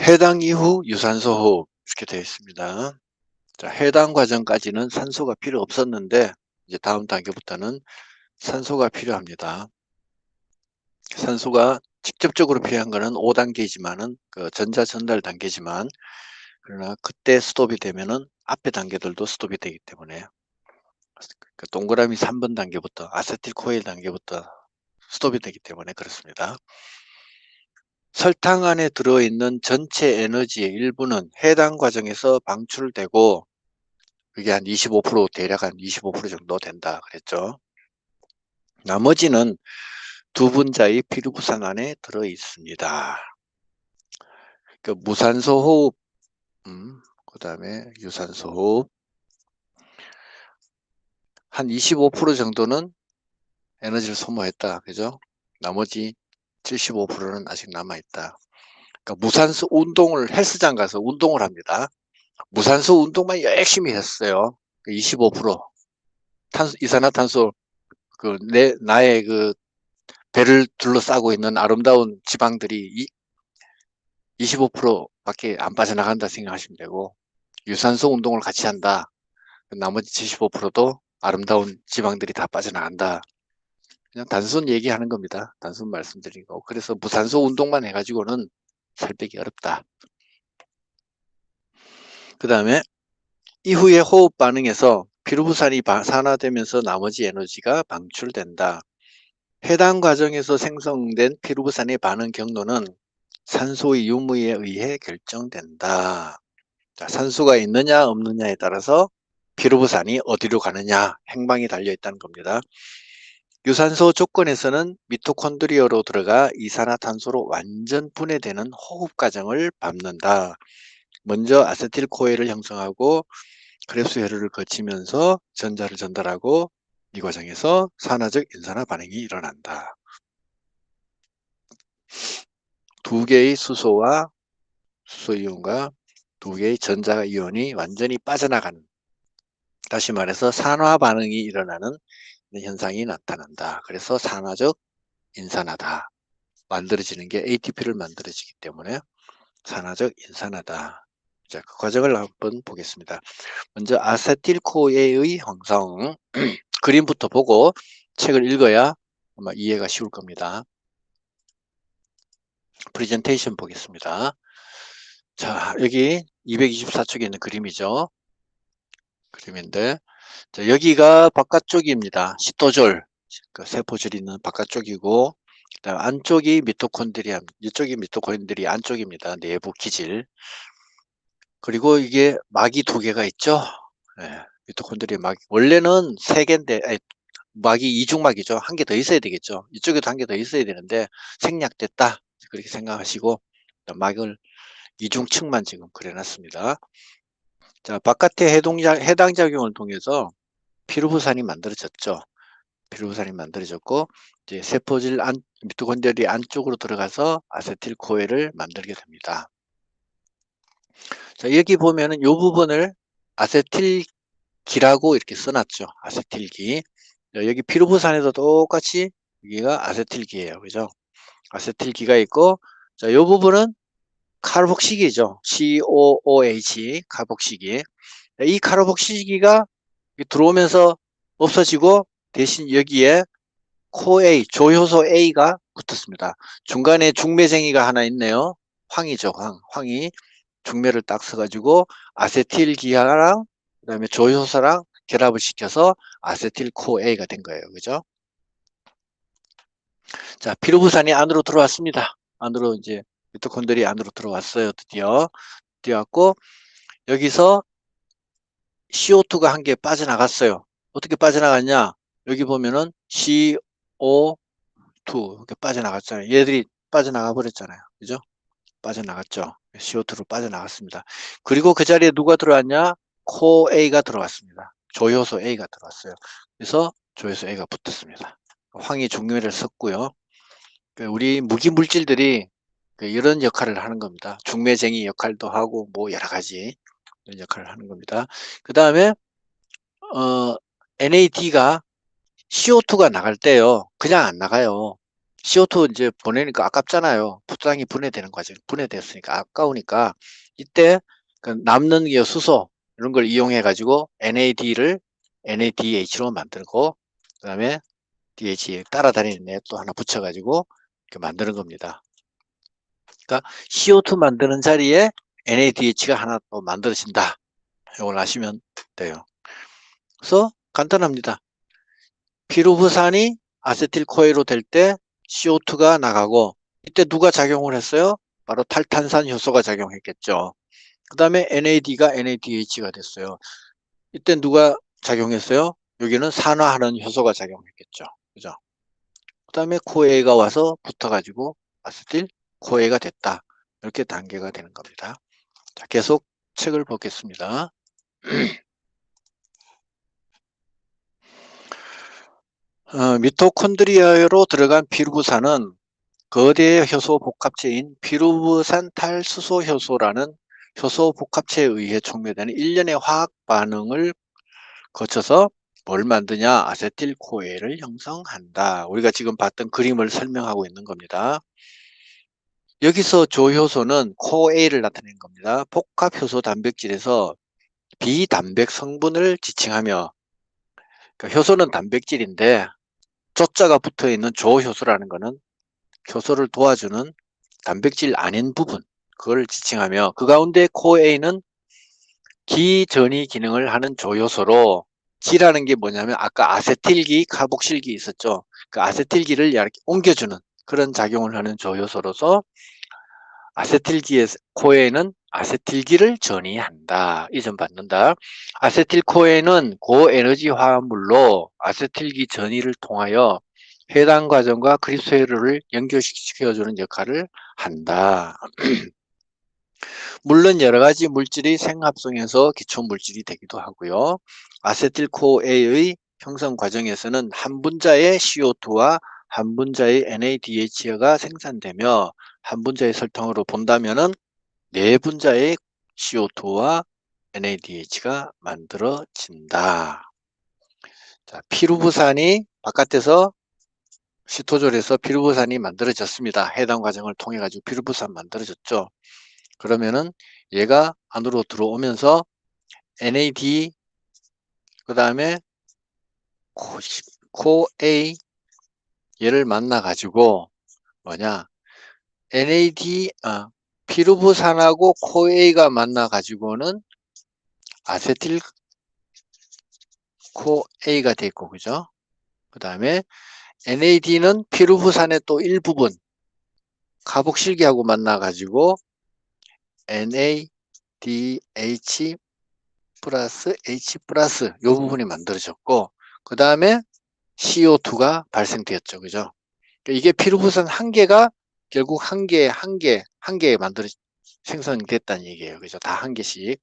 해당 이후 유산소 호흡 이렇게 되어 있습니다. 자, 해당 과정까지는 산소가 필요 없었는데 이제 다음 단계부터는 산소가 필요합니다. 산소가 직접적으로 필요한 것은 5단계이지만은 그 전자 전달 단계지만 그러나 그때 스톱이 되면은 앞에 단계들도 스톱이 되기 때문에 그 동그라미 3번 단계부터 아세틸코일 단계부터 스톱이 되기 때문에 그렇습니다. 설탕 안에 들어있는 전체 에너지의 일부는 해당 과정에서 방출되고 그게 한 25% 대략 한 25% 정도 된다 그랬죠. 나머지는 두 분자의 피루부산 안에 들어 있습니다. 그 무산소 호흡, 그다음에 유산소 호흡 한 25% 정도는 에너지를 소모했다, 그죠? 나머지 75%는 아직 남아 있다. 그러니까 무산소 운동을 헬스장 가서 운동을 합니다. 무산소 운동만 열심히 했어요. 25% 탄소, 이산화탄소 나의 그 배를 둘러싸고 있는 아름다운 지방들이 25%밖에 안 빠져나간다 생각하시면 되고 유산소 운동을 같이 한다. 나머지 75%도 아름다운 지방들이 다 빠져나간다. 그냥 단순 얘기하는 겁니다. 단순 말씀드린 거. 그래서 무산소 운동만 해가지고는 살 빼기 어렵다. 그 다음에 이후에 호흡 반응에서 피루부산이 산화되면서 나머지 에너지가 방출된다. 해당 과정에서 생성된 피루부산의 반응 경로는 산소의 유무에 의해 결정된다. 자, 산소가 있느냐 없느냐에 따라서 피루부산이 어디로 가느냐 행방이 달려 있다는 겁니다. 유산소 조건에서는 미토콘드리아로 들어가 이산화탄소로 완전 분해되는 호흡 과정을 밟는다. 먼저 아세틸코엘을 형성하고 그랩스 혈류를 거치면서 전자를 전달하고 이 과정에서 산화적 인산화 반응이 일어난다. 두 개의 수소와 수소이온과 두 개의 전자 이온이 완전히 빠져나가는, 다시 말해서 산화 반응이 일어나는 현상이 나타난다. 그래서 산화적 인산화다. 만들어지는 게 ATP를 만들어지기 때문에 산화적 인산화다. 자, 그 과정을 한번 보겠습니다. 먼저 아세틸코에의 형성 그림부터 보고 책을 읽어야 아마 이해가 쉬울 겁니다. 프레젠테이션 보겠습니다. 자, 여기 224쪽에 있는 그림이죠. 그림인데 자, 여기가 바깥쪽입니다. 시토졸, 그 세포줄이 있는 바깥쪽이고 그다음 안쪽이 미토콘드리아, 이쪽이 미토콘드리아 안쪽입니다. 내부 기질. 그리고 이게 막이 두 개가 있죠. 네, 미토콘드리아 막이 원래는 세 개인데 막이 이중막이죠. 한 개 더 있어야 되겠죠. 이쪽에도 한 개 더 있어야 되는데 생략됐다 그렇게 생각하시고 막을 이중층만 지금 그려놨습니다. 자, 바깥의 해당 작용을 통해서 피루부산이 만들어졌죠. 피루부산이 만들어졌고 이제 세포질 미토콘드리아 안쪽으로 들어가서 아세틸코엘을 만들게 됩니다. 자, 여기 보면은 이 부분을 아세틸기라고 이렇게 써놨죠. 아세틸기. 여기 피루부산에도 똑같이 여기가 아세틸기예요. 그죠? 아세틸기가 있고, 자, 이 부분은 카르복시기죠. COOH, 카르복시기. 이 카르복시기가 들어오면서 없어지고 대신 여기에 코A, 조효소 A가 붙었습니다. 중간에 중매쟁이가 하나 있네요. 황이죠, 황이 중매를 딱 써가지고 아세틸기하랑 그다음에 조효소랑 결합을 시켜서 아세틸코A가 된 거예요. 그죠? 자, 피루부산이 안으로 들어왔습니다. 안으로 이제 미토콘드리아 안으로 들어왔어요. 드디어 왔고 여기서 CO2가 한 개 빠져나갔어요. 어떻게 빠져나갔냐? 여기 보면은 CO2 이렇게 빠져나갔잖아요. 얘들이 빠져나가 버렸잖아요. 그죠? 빠져나갔죠. CO2로 빠져나갔습니다. 그리고 그 자리에 누가 들어왔냐? 코A가 들어왔습니다. 조효소 A가 들어왔어요. 그래서 조효소 A가 붙었습니다. 황이 중매를 섰고요. 우리 무기 물질들이 이런 역할을 하는 겁니다. 중매쟁이 역할도 하고 뭐 여러 가지 이런 역할을 하는 겁니다. 그 다음에 NAD가 CO2가 나갈 때요. 그냥 안 나가요. CO2 이제 보내니까 아깝잖아요. 부당이 분해되는 과정. 분해됐으니까 아까우니까 이때 그 남는 게 수소 이런 걸 이용해 가지고 NAD를 NADH로 만들고 그다음에 DH 따라다니는 애 또 하나 붙여 가지고 이렇게 만드는 겁니다. 그러니까 CO2 만드는 자리에 NADH가 하나 또 만들어진다. 이걸 아시면 돼요. 그래서 간단합니다. 피루부산이 아세틸코에로 될 때 CO2가 나가고 이때 누가 작용을 했어요? 바로 탈탄산 효소가 작용했겠죠. 그 다음에 NAD가 NADH가 됐어요. 이때 누가 작용했어요? 여기는 산화하는 효소가 작용했겠죠. 그죠? 그 다음에 코에가 와서 붙어가지고 아세틸코에가 됐다. 이렇게 단계가 되는 겁니다. 자, 계속 책을 보겠습니다. 미토콘드리아로 들어간 피루부산은 거대 효소 복합체인 피루부산 탈수소 효소라는 효소 복합체에 의해 촉매되는 일련의 화학 반응을 거쳐서 뭘 만드냐? 아세틸코에를 형성한다. 우리가 지금 봤던 그림을 설명하고 있는 겁니다. 여기서 조효소는 코에를 나타낸 겁니다. 복합효소 단백질에서 비단백 성분을 지칭하며 그러니까 효소는 단백질인데 조자가 붙어 있는 조효소라는 것은 효소를 도와주는 단백질 아닌 부분 그걸 지칭하며 그 가운데 코에는 기전이 기능을 하는 조효소로 기라는 게 뭐냐면 아까 아세틸기 카복실기 있었죠. 그 아세틸기를 이렇게 옮겨주는 그런 작용을 하는 조효소로서 아세틸기의 코에는 아세틸기를 전이한다. 이 점 받는다. 아세틸코에는 고에너지 화합물로 아세틸기 전이를 통하여 해당 과정과 그립소회로를 연결시켜주는 역할을 한다. 물론 여러 가지 물질이 생합성에서 기초 물질이 되기도 하고요. 아세틸코에의 형성 과정에서는 한 분자의 CO2와 한 분자의 NADH가 생산되며 한 분자의 설탕으로 본다면은 네 분자의 CO2와 NADH가 만들어진다. 자, 피루부산이 바깥에서 시토졸에서 피루부산이 만들어졌습니다. 해당 과정을 통해 가지고 피루부산 만들어졌죠. 그러면은 얘가 안으로 들어오면서 NAD 그 다음에 코A 얘를 만나 가지고 뭐냐 NAD 피루부산하고 코A가 만나 가지고는 아세틸 코A가 돼 있고 그죠? 그 다음에 NAD는 피루부산의 또 일부분 카복실기하고 만나 가지고 NADH 플러스 H 플러스 이 부분이 만들어졌고 그 다음에 CO2가 발생되었죠. 그죠? 이게 피루부산 한 개가 결국 한 개 만들어 생성됐다는 얘기예요. 그죠? 다 한 개씩.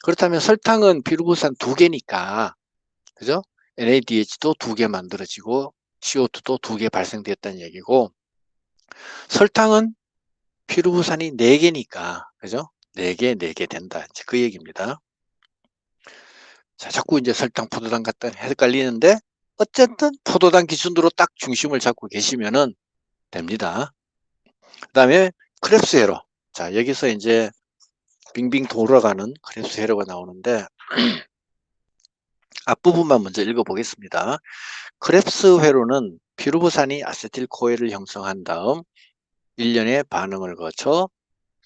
그렇다면 설탕은 피루부산 두 개니까 그죠? NADH도 두 개 만들어지고 CO2도 두 개 발생됐다는 얘기고 설탕은 피루부산이 네 개니까 그죠? 네 개 된다. 이제 그 얘기입니다. 자, 자꾸 이제 설탕, 포도당 갖다 헷갈리는데 어쨌든 포도당 기준으로 딱 중심을 잡고 계시면은 됩니다. 그 다음에 크랩스 회로. 자, 여기서 이제 빙빙 돌아가는 크랩스 회로가 나오는데 앞부분만 먼저 읽어보겠습니다. 크랩스 회로는 피루부산이 아세틸코에를 형성한 다음 일련의 반응을 거쳐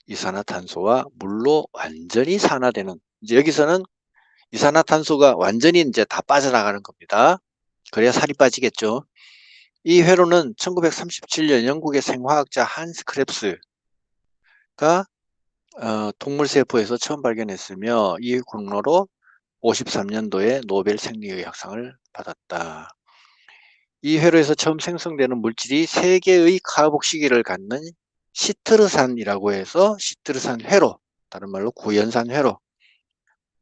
이산화탄소와 물로 완전히 산화되는 이제 여기서는 이산화탄소가 완전히 이제 다 빠져나가는 겁니다. 그래야 살이 빠지겠죠. 이 회로는 1937년 영국의 생화학자 한스 크랩스가 동물세포에서 처음 발견했으며 이 공로로 53년도에 노벨 생리의학상을 받았다. 이 회로에서 처음 생성되는 물질이 3개의 카복시기를 갖는 시트르산이라고 해서 시트르산 회로, 다른 말로 구연산 회로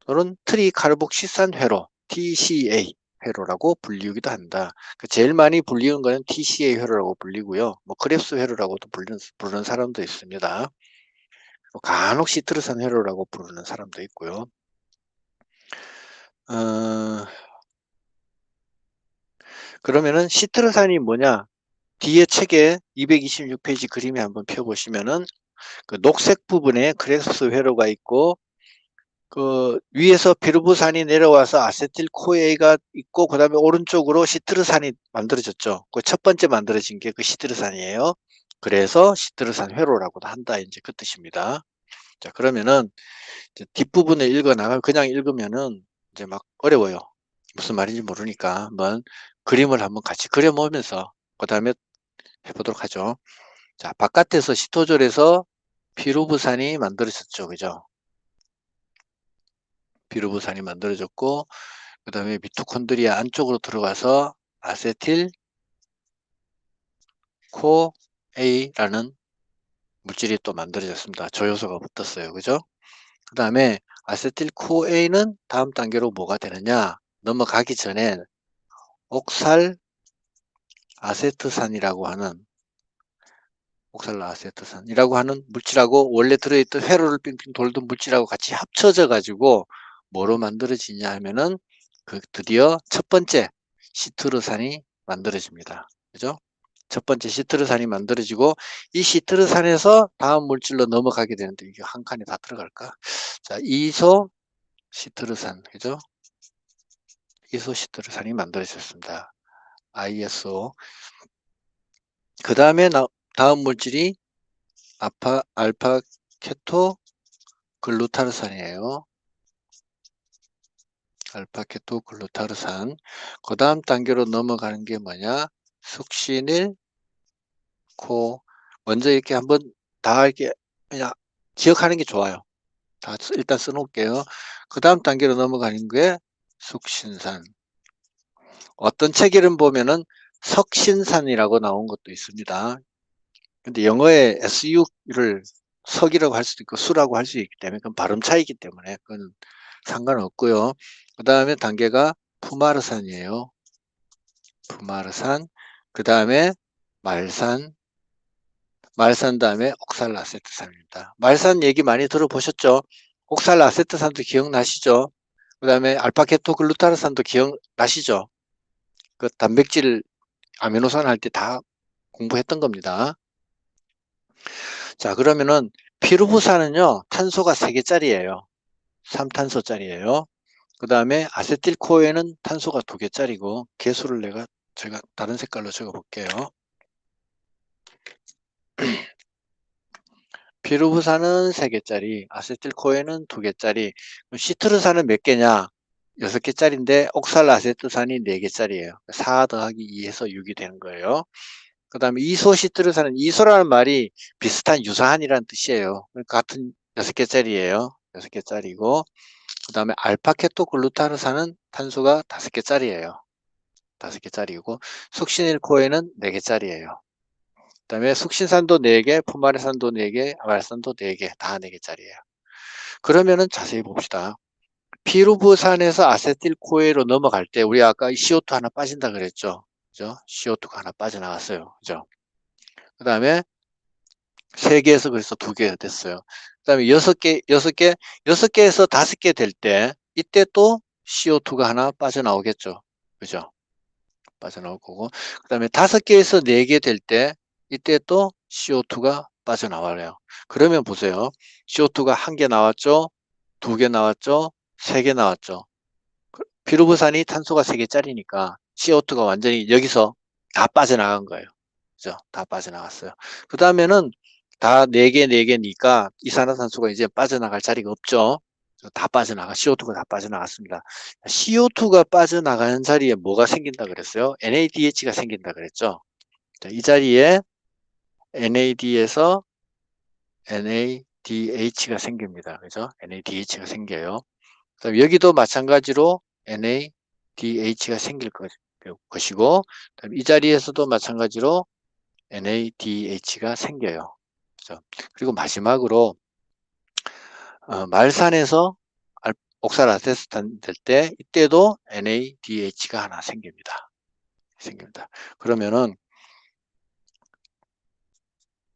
또는 트리카르복시산 회로, TCA 회로라고 불리기도 한다. 제일 많이 불리는 거는 TCA 회로라고 불리고요. 뭐 크랩스 회로라고도 부르는 사람도 있습니다. 간혹 시트르산 회로라고 부르는 사람도 있고요. 그러면은 시트르산이 뭐냐? 뒤에 책에 226페이지 그림에 한번 펴보시면은 그 녹색 부분에 크레스 회로가 있고 그 위에서 피루부산이 내려와서 아세틸 코에이가 있고 그 다음에 오른쪽으로 시트르산이 만들어졌죠. 그 첫 번째 만들어진 게 그 시트르산이에요. 그래서 시트르산 회로라고도 한다 이제 그 뜻입니다. 자 그러면은 이제 뒷부분을 읽어 나가 그냥 읽으면은 이제 막 어려워요. 무슨 말인지 모르니까 한번 그림을 한번 같이 그려보면서 그 다음에 해보도록 하죠. 자 바깥에서 시토졸에서 피루부산이 만들어졌죠. 그죠? 피루부산이 만들어졌고 그 다음에 미토콘드리아 안쪽으로 들어가서 아세틸 코A라는 물질이 또 만들어졌습니다. 조효소가 붙었어요. 그죠? 그 다음에 아세틸 코A는 다음 단계로 뭐가 되느냐? 넘어가기 전에 옥살 아세트산이라고 하는 옥살아세트산이라고 하는 물질하고 원래 들어있던 회로를 빙빙 돌던 물질하고 같이 합쳐져 가지고 뭐로 만들어지냐 하면은 그 드디어 첫 번째 시트르산이 만들어집니다. 그죠? 첫 번째 시트르산이 만들어지고 이 시트르산에서 다음 물질로 넘어가게 되는데 이게 한 칸에 다 들어갈까? 자, 이소 시트르산. 그죠? 이소 시트르산이 만들어졌습니다. ISO. 그 다음에 다음 물질이 알파 케토 글루타르산이에요. 알파 케토 글루타르산. 그 다음 단계로 넘어가는 게 뭐냐? 숙시닐 먼저 이렇게 한번 다 이렇게 그냥 기억하는 게 좋아요. 다 일단 써놓을게요. 그 다음 단계로 넘어가는 게 숙신산. 어떤 책에는 보면은 석신산이라고 나온 것도 있습니다. 근데 영어에 SU를 석이라고 할 수도 있고 수라고 할 수 있기 때문에 그건 발음 차이기 때문에 그건 상관없고요. 그 다음에 단계가 푸마르산이에요. 푸마르산. 그 다음에 말산. 말산 다음에 옥살아세트산입니다. 말산 얘기 많이 들어보셨죠? 옥살아세트산도 기억나시죠? 그 다음에 알파케토글루타르산도 기억나시죠? 그 단백질 아미노산 할 때 다 공부했던 겁니다. 자 그러면은 피루부산은요 탄소가 3개짜리예요. 3탄소짜리예요. 그 다음에 아세틸코에는 탄소가 2개짜리고 개수를 제가 다른 색깔로 적어 볼게요. 피루부산은 3개짜리, 아세틸코에는 2개짜리, 시트르산은 몇 개냐? 6개짜리인데 옥살아세트산이 4개짜리예요. 4 더하기 2해서 6이 되는 거예요. 그 다음에 이소시트르산은 이소라는 말이 비슷한 유사한이라는 뜻이에요. 같은 6개짜리예요. 6개짜리고 그 다음에 알파케토글루타르산은 탄소가 5개짜리예요. 5개짜리고 숙신일코에는 4개짜리예요. 그 다음에 숙신산도 4개, 푸마르산도 4개, 말산도 4개, 다 4개짜리예요. 그러면은 자세히 봅시다. 피루부산에서 아세틸코에로 넘어갈 때 우리 아까 CO2 하나 빠진다 그랬죠. 그죠? CO2가 하나 빠져나갔어요. 그죠? 그 다음에 3개에서 그래서 2개가 됐어요. 그 다음에 6개에서 5개 될 때 이때 또 CO2가 하나 빠져나오겠죠. 그죠? 빠져나올 거고. 그 다음에 5개에서 4개 될 때 이때 또 CO2가 빠져나와요. 그러면 보세요. CO2가 1개 나왔죠? 2개 나왔죠? 3개 나왔죠? 피루부산이 탄소가 3개짜리니까 CO2가 완전히 여기서 다 빠져나간 거예요. 그죠? 다 빠져나갔어요. 그 다음에는 다 4개, 4개니까 이산화탄소가 이제 빠져나갈 자리가 없죠. 다 CO2가 다 빠져나갔습니다. CO2가 빠져나가는 자리에 뭐가 생긴다 그랬어요? NADH가 생긴다 그랬죠. 자, 이 자리에 NAD에서 NADH가 생깁니다. 그죠? NADH가 생겨요. 그다음 여기도 마찬가지로 NADH가 생길 것이고 이 자리에서도 마찬가지로 NADH가 생겨요. 그죠? 그리고 마지막으로 말산에서 옥살아세트산 될 때 이때도 NADH가 하나 생깁니다. 그러면은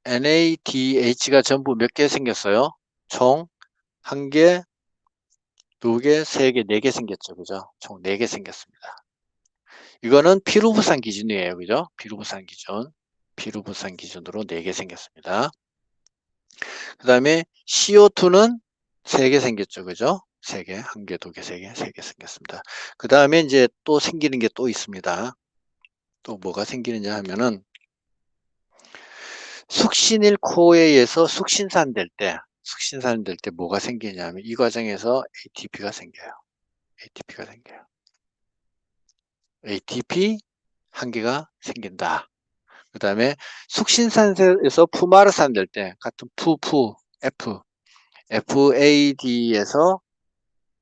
NADH가 전부 몇 개 생겼어요? 총 1개, 2개, 3개, 4개 생겼죠. 그죠? 총 4개 생겼습니다. 이거는 피루부산 기준이에요. 그죠? 피루부산 기준. 피루부산 기준으로 4개 생겼습니다. 그 다음에 CO2는 3개 생겼죠. 그죠? 3개, 1개, 2개, 3개, 3개 생겼습니다. 그 다음에 이제 또 생기는 게 또 있습니다. 또 뭐가 생기느냐 하면은 숙신일 코에에서 숙신산 될 때 뭐가 생기냐 하면 이 과정에서 ATP가 생겨요. ATP가 생겨요. ATP 한 개가 생긴다. 그 다음에 숙신산에서 푸마르산 될 때 같은 FAD에서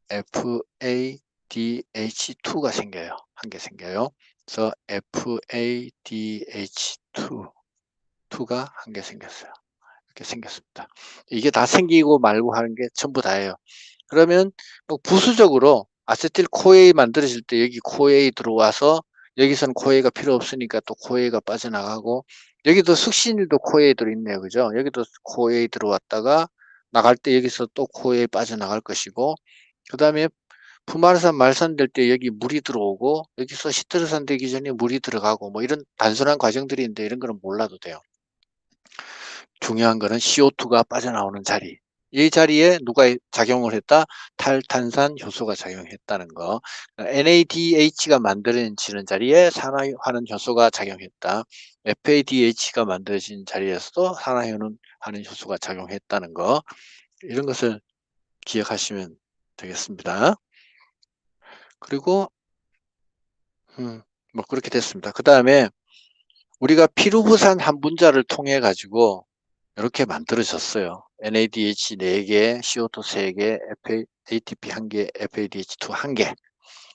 FADH2가 생겨요. 한 개 생겨요. 그래서 FADH2가 한 개 생겼어요. 이렇게 생겼습니다. 이게 다 생기고 말고 하는 게 전부 다예요. 그러면 뭐 부수적으로 아세틸 코에이 만들어질 때 여기 코에이 들어와서 여기서는 코에이가 필요 없으니까 또 코에이가 빠져나가고 여기도 숙신일도 코에이 들어있네요. 그죠? 여기도 코에이 들어왔다가 나갈 때 여기서 또 코에이 빠져나갈 것이고 그 다음에 푸마르산 말산 될 때 여기 물이 들어오고 여기서 시트르산 되기 전에 물이 들어가고 뭐 이런 단순한 과정들이 있는데 이런 거는 몰라도 돼요. 중요한 거는 CO2가 빠져나오는 자리. 이 자리에 누가 작용을 했다? 탈탄산 효소가 작용했다는 거. NADH가 만들어지는 자리에 산화하는 효소가 작용했다. FADH가 만들어진 자리에서도 산화하는 효소가 작용했다는 거. 이런 것을 기억하시면 되겠습니다. 그리고 뭐 그렇게 됐습니다. 그 다음에 우리가 피루부산 한 분자를 통해 가지고 이렇게 만들어졌어요. NADH 4개, CO2 3개, ATP 1개, FADH2 1개.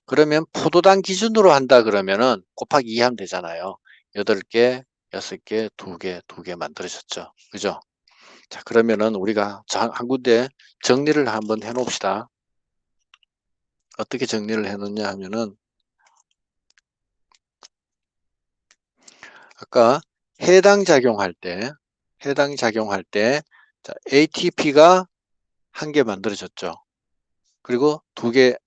그러면 포도당 기준으로 한다 그러면은 곱하기 2 하면 되잖아요. 8개, 6개, 2개, 2개 만들어졌죠. 그죠? 자, 그러면은 우리가 한 군데 정리를 한번 해 놓읍시다. 어떻게 정리를 해 놓냐 하면은 아까 해당 작용할 때 자, ATP가 1개 만들어졌죠. 그리고 2개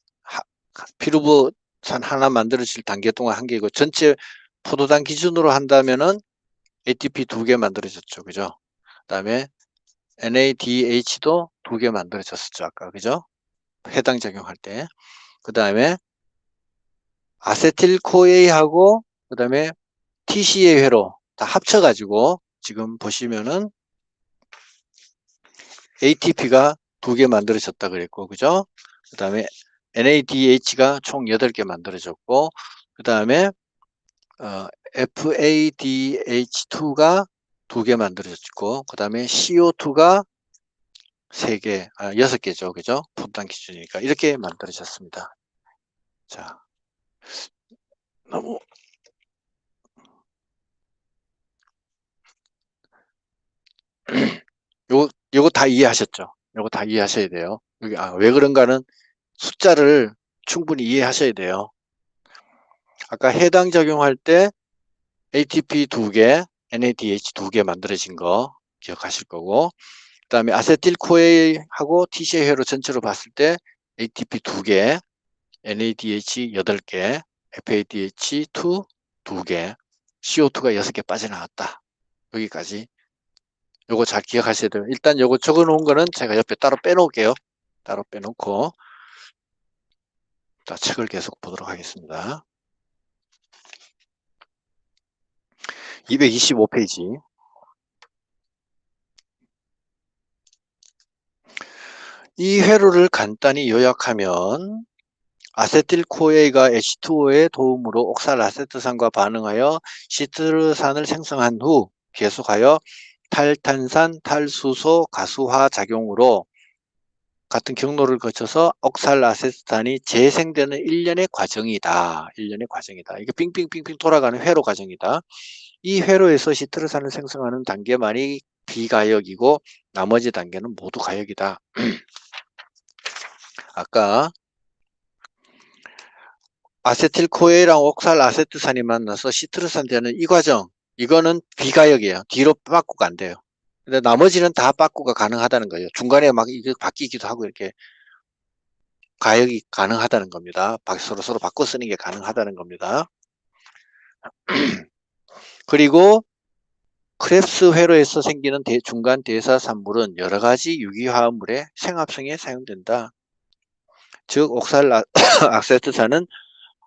피루부산 하나 만들어질 단계 동안 1개이고 전체 포도당 기준으로 한다면은 ATP 2개 만들어졌죠. 그죠? 그다음에 NADH도 2개 만들어졌었죠. 아까 그죠? 해당 작용할 때. 그다음에 아세틸코에이하고 그다음에 TCA 회로 다 합쳐 가지고 지금 보시면은 ATP가 2개 만들어졌다 그랬고 그죠? 그다음에 NADH가 총 8개 만들어졌고 그다음에 FADH2가 2개 만들어졌고 그다음에 CO2가 3개, 6개죠. 그죠? 분당 기준이니까 이렇게 만들어졌습니다. 자, 너무 요거 다 이해하셨죠? 요거 다 이해하셔야 돼요. 여기 왜 그런가는 숫자를 충분히 이해하셔야 돼요. 아까 해당 적용할 때 ATP 2개, NADH 2개 만들어진 거 기억하실 거고 그다음에 아세틸코에하고 TCA회로 전체로 봤을 때 ATP 2개, NADH 8개, FADH2 2개, CO2가 6개 빠져나왔다. 여기까지. 요거 잘 기억하셔야 돼요. 일단 요거 적어 놓은 거는 제가 옆에 따로 빼놓을게요. 따로 빼놓고 자, 책을 계속 보도록 하겠습니다. 225페이지. 이 회로를 간단히 요약하면 아세틸코에이가 H2O의 도움으로 옥살아세트산과 반응하여 시트르산을 생성한 후 계속하여 탈탄산, 탈수소, 가수화 작용으로 같은 경로를 거쳐서 옥살아세트산이 재생되는 일련의 과정이다. 일련의 과정이다. 이게 빙빙빙빙 돌아가는 회로 과정이다. 이 회로에서 시트르산을 생성하는 단계만이 비가역이고 나머지 단계는 모두 가역이다. 아까 아세틸코에이랑 옥살아세트산이 만나서 시트르산 되는 이 과정, 이거는 비가역이에요. 뒤로 빠꾸가 안 돼요. 근데 나머지는 다 빠꾸가 가능하다는 거예요. 중간에 막 이게 바뀌기도 하고 이렇게 가역이 가능하다는 겁니다. 서로 바꿔 쓰는 게 가능하다는 겁니다. 그리고 크랩스 회로에서 생기는 중간 대사 산물은 여러 가지 유기화합물의 생합성에 사용된다. 즉 옥살아세트산은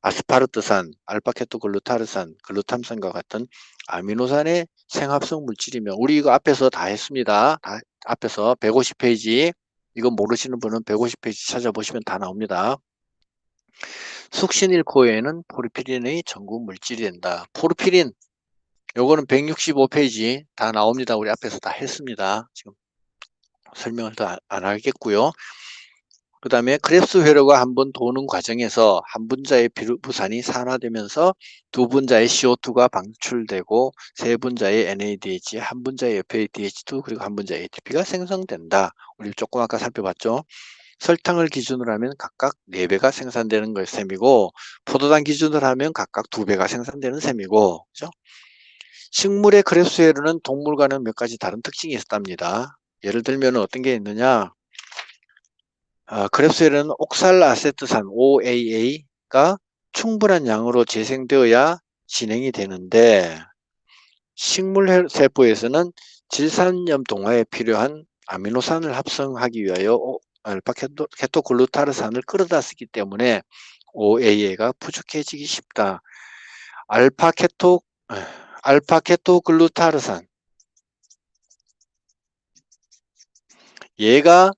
아스파르트산, 알파케토글루타르산, 글루탐산과 같은 아미노산의 생합성 물질이며 우리 이거 앞에서 다 했습니다. 앞에서 150페이지 이거 모르시는 분은 150페이지 찾아보시면 다 나옵니다. 숙신일코에는 포르피린의 전구 물질이 된다. 포르피린 요거는 165페이지 다 나옵니다. 우리 앞에서 다 했습니다. 지금 설명을 더 안 하겠고요. 그 다음에 크랩스 회로가 한 번 도는 과정에서 한 분자의 부산이 산화되면서 두 분자의 CO2가 방출되고 세 분자의 NADH, 한 분자의 FADH2 그리고 한 분자의 ATP가 생성된다. 우리 조금 아까 살펴봤죠. 설탕을 기준으로 하면 각각 4배가 생산되는 걸 셈이고 포도당 기준으로 하면 각각 2배가 생산되는 셈이고 그죠? 식물의 크랩스 회로는 동물과는 몇 가지 다른 특징이 있답니다. 예를 들면 어떤 게 있느냐? 크랩스웰은 옥살아세트산 OAA가 충분한 양으로 재생되어야 진행이 되는데 식물 세포에서는 질산염 동화에 필요한 아미노산을 합성하기 위하여 알파케토글루타르산을 끌어다 쓰기 때문에 OAA가 부족해지기 쉽다. 알파케토글루타르산 얘가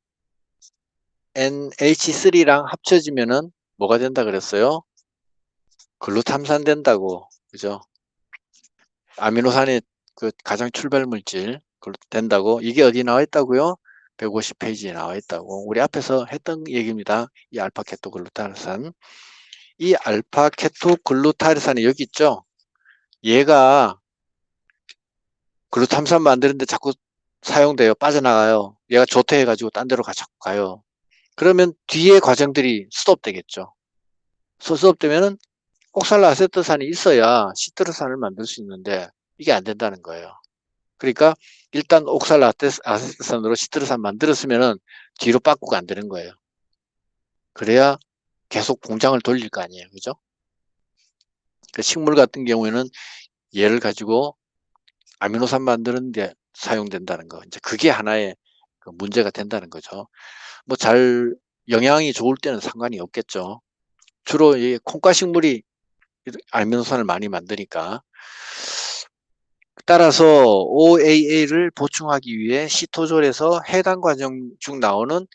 NH3랑 합쳐지면은 뭐가 된다 그랬어요? 글루탐산 된다고. 그죠? 아미노산의 그 가장 출발 물질 된다고. 이게 어디 나와 있다고요? 150페이지에 나와 있다고. 우리 앞에서 했던 얘기입니다. 이 알파케토글루타르산. 이 알파케토글루타르산이 여기 있죠? 얘가 글루탐산 만드는데 자꾸 사용돼요. 빠져나가요. 얘가 조퇴해가지고 딴 데로 자꾸 가요. 그러면 뒤에 과정들이 스톱되겠죠. 스톱되면은 옥살아세트산이 있어야 시트르산을 만들 수 있는데 이게 안 된다는 거예요. 그러니까 일단 옥살아세트산으로 시트르산 만들었으면은 뒤로 바꾸고 안 되는 거예요. 그래야 계속 공장을 돌릴 거 아니에요. 그죠? 그 식물 같은 경우에는 얘를 가지고 아미노산 만드는 데 사용된다는 거. 이제 그게 하나의 그 문제가 된다는 거죠. 뭐 잘 영양이 좋을 때는 상관이 없겠죠. 주로 이 콩과 식물이 아미노산을 많이 만드니까. 따라서 OAA를 보충하기 위해 시토졸에서 해당 과정 중 나오는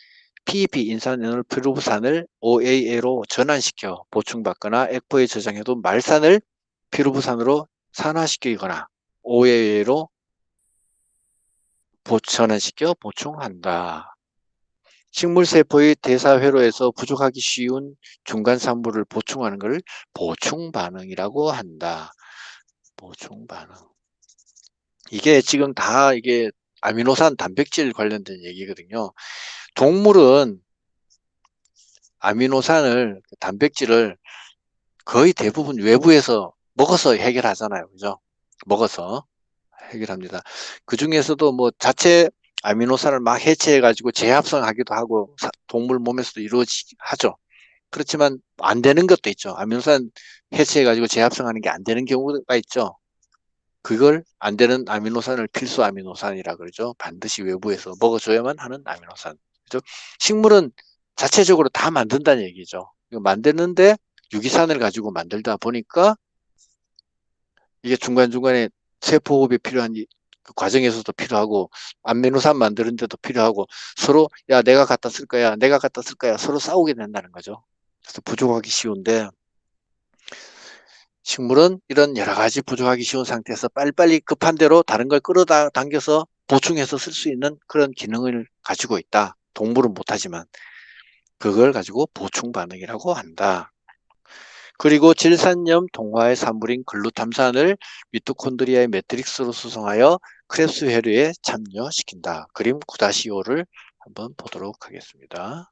PEP 인산연을 피루부산을 OAA로 전환시켜 보충받거나 액포에 저장해둔 말산을 피루부산으로 산화시키거나 OAA로 전환시켜 보충한다. 식물세포의 대사회로에서 부족하기 쉬운 중간산물을 보충하는 것을 보충반응이라고 한다. 보충반응. 이게 지금 다 이게 아미노산 단백질 관련된 얘기거든요. 동물은 아미노산을 단백질을 거의 대부분 외부에서 먹어서 해결하잖아요. 그죠? 먹어서 해결합니다. 그 중에서도 뭐 자체 아미노산을 막 해체해 가지고 재합성하기도 하고 동물 몸에서도 하죠. 그렇지만 안 되는 것도 있죠. 아미노산 해체해 가지고 재합성하는 게 안 되는 경우가 있죠. 그걸 안 되는 아미노산을 필수 아미노산이라 그러죠. 반드시 외부에서 먹어줘야만 하는 아미노산. 그죠? 식물은 자체적으로 다 만든다는 얘기죠. 만드는데 유기산을 가지고 만들다 보니까 이게 중간중간에 세포호흡이 필요한 그 과정에서도 필요하고 아미노산 만드는 데도 필요하고 서로 야 내가 갖다 쓸 거야 내가 갖다 쓸 거야 서로 싸우게 된다는 거죠. 그래서 부족하기 쉬운데 식물은 이런 여러 가지 부족하기 쉬운 상태에서 빨리빨리 급한 대로 다른 걸 끌어당겨서 보충해서 쓸 수 있는 그런 기능을 가지고 있다. 동물은 못하지만 그걸 가지고 보충 반응이라고 한다. 그리고 질산염 동화의 산물인 글루탐산을 미토콘드리아의 매트릭스로 수송하여 크랩스 회로에 참여시킨다. 그림 9-5를 한번 보도록 하겠습니다.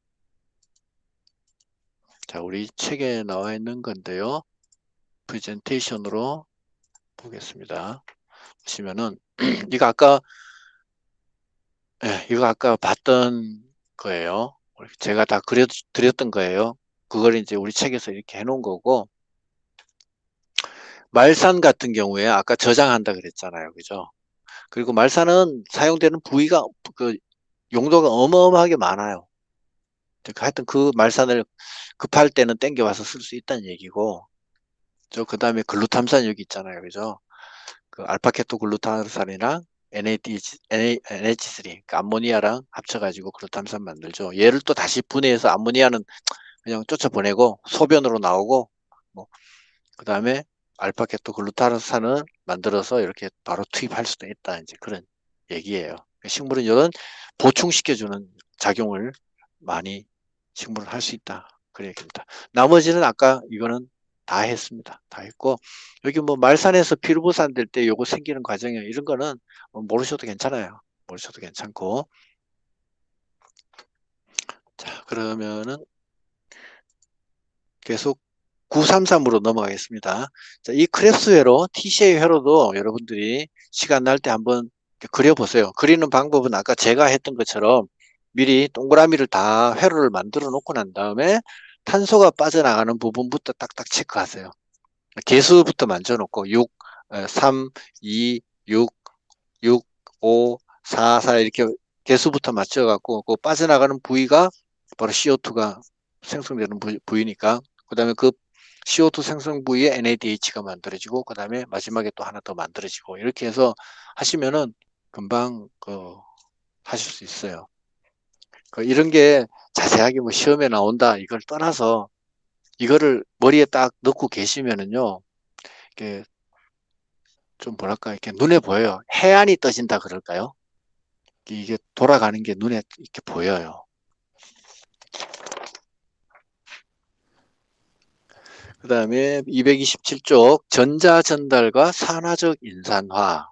자, 우리 책에 나와 있는 건데요. 프레젠테이션으로 보겠습니다. 보시면은 이거 아까 봤던 거예요. 제가 다 드렸던 거예요. 그걸 이제 우리 책에서 이렇게 해놓은 거고 말산 같은 경우에 아까 저장한다 그랬잖아요. 그죠? 그리고 말산은 사용되는 부위가 그 용도가 어마어마하게 많아요. 하여튼 그 말산을 급할 때는 땡겨와서 쓸 수 있다는 얘기고, 그 다음에 글루탐산 여기 있잖아요. 그죠? 그 알파케토글루타산이랑 NH3, 그러니까 암모니아랑 합쳐가지고 글루탐산 만들죠. 얘를 또 다시 분해해서 암모니아는 그냥 쫓아보내고 소변으로 나오고, 뭐, 그 다음에 알파케토글루타산을 만들어서 이렇게 바로 투입할 수도 있다. 이제 그런 얘기예요. 식물은 이런 보충시켜주는 작용을 많이 식물은 할 수 있다. 그런 얘기입니다. 나머지는 아까 이거는 다 했습니다. 다 했고, 여기 뭐 말산에서 피루부산 될 때 요거 생기는 과정이요. 이런 거는 모르셔도 괜찮아요. 모르셔도 괜찮고. 자, 그러면은 계속 933으로 넘어가겠습니다. 자, 이 크랩스 회로, TCA 회로도 여러분들이 시간 날 때 한번 그려보세요. 그리는 방법은 아까 제가 했던 것처럼 미리 동그라미를 다 회로를 만들어 놓고 난 다음에 탄소가 빠져나가는 부분부터 딱딱 체크하세요. 개수부터 만져놓고 6, 3, 2, 6, 6, 5, 4, 4 이렇게 개수부터 맞춰갖고 그 빠져나가는 부위가 바로 CO2가 생성되는 부위니까 그 다음에 그 CO2 생성 부위에 NADH가 만들어지고 그 다음에 마지막에 또 하나 더 만들어지고 이렇게 해서 하시면은 금방 하실 수 있어요. 이런 게 자세하게 뭐 시험에 나온다 이걸 떠나서 이거를 머리에 딱 넣고 계시면은요 이게 좀 뭐랄까 이렇게 눈에 보여요. 해안이 떠진다 그럴까요? 이게 돌아가는 게 눈에 이렇게 보여요. 그 다음에 227쪽 전자전달과 산화적 인산화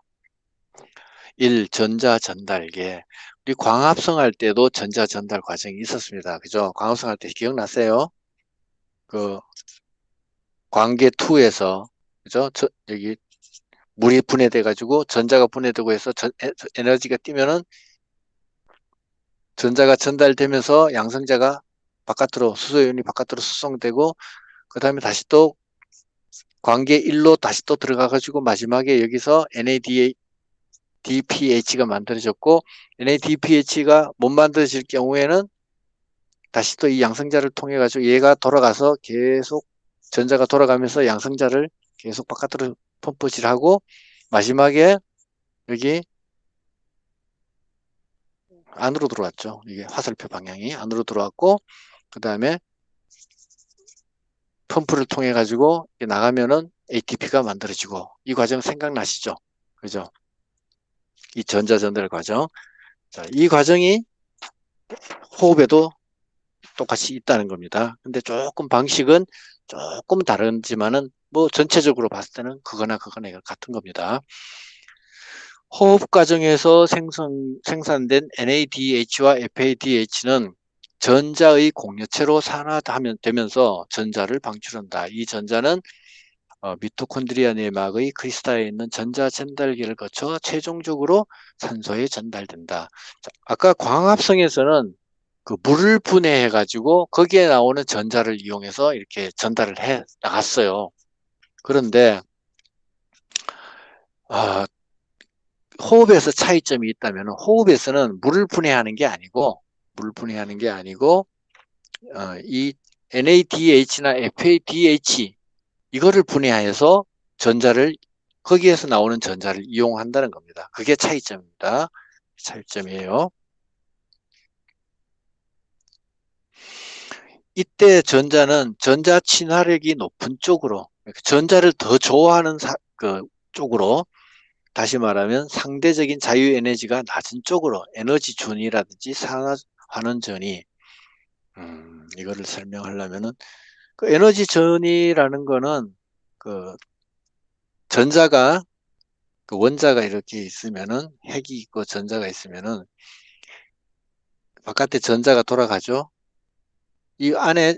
1. 전자전달계 우리 광합성 할 때도 전자전달 과정이 있었습니다. 그죠? 광합성 할 때 기억나세요? 그 광계 2에서 그죠? 여기 물이 분해돼 가지고 전자가 분해되고 해서 에너지가 뛰면은 전자가 전달되면서 양성자가 바깥으로 수소이온이 바깥으로 수송되고 그 다음에 다시 또 관계 1로 다시 또 들어가 가지고 마지막에 여기서 NADPH가 만들어졌고 NADPH가 못 만들어질 경우에는 다시 또 이 양성자를 통해 가지고 얘가 돌아가서 계속 전자가 돌아가면서 양성자를 계속 바깥으로 펌프질하고 마지막에 여기 안으로 들어왔죠. 이게 화살표 방향이 안으로 들어왔고 그 다음에 펌프를 통해 가지고 나가면은 ATP가 만들어지고 이 과정 생각나시죠? 그죠? 이 전자전달 과정. 자, 이 과정이 호흡에도 똑같이 있다는 겁니다. 근데 조금 방식은 조금 다르지만은 뭐 전체적으로 봤을 때는 그거나 같은 겁니다. 호흡 과정에서 생산된 NADH와 FADH는 전자의 공유체로 산화되면서 전자를 방출한다. 이 전자는 미토콘드리아 내막의 크리스탈에 있는 전자 전달기를 거쳐 최종적으로 산소에 전달된다. 자, 아까 광합성에서는 그 물을 분해해 가지고 거기에 나오는 전자를 이용해서 이렇게 전달을 해 나갔어요. 그런데 호흡에서 차이점이 있다면 호흡에서는 물을 분해하는 게 아니고 이 NADH나 FADH 이거를 분해해서 전자를 거기에서 나오는 전자를 이용한다는 겁니다. 그게 차이점입니다. 차이점이에요. 이때 전자는 전자 친화력이 높은 쪽으로 전자를 더 좋아하는 쪽으로 다시 말하면 상대적인 자유 에너지가 낮은 쪽으로 에너지 준이라든지 산화환원전이 이거를 설명하려면은 그 에너지 전이라는 거는 그 전자가 그 원자가 이렇게 있으면은 핵이 있고 전자가 있으면은 바깥에 전자가 돌아가죠. 이 안에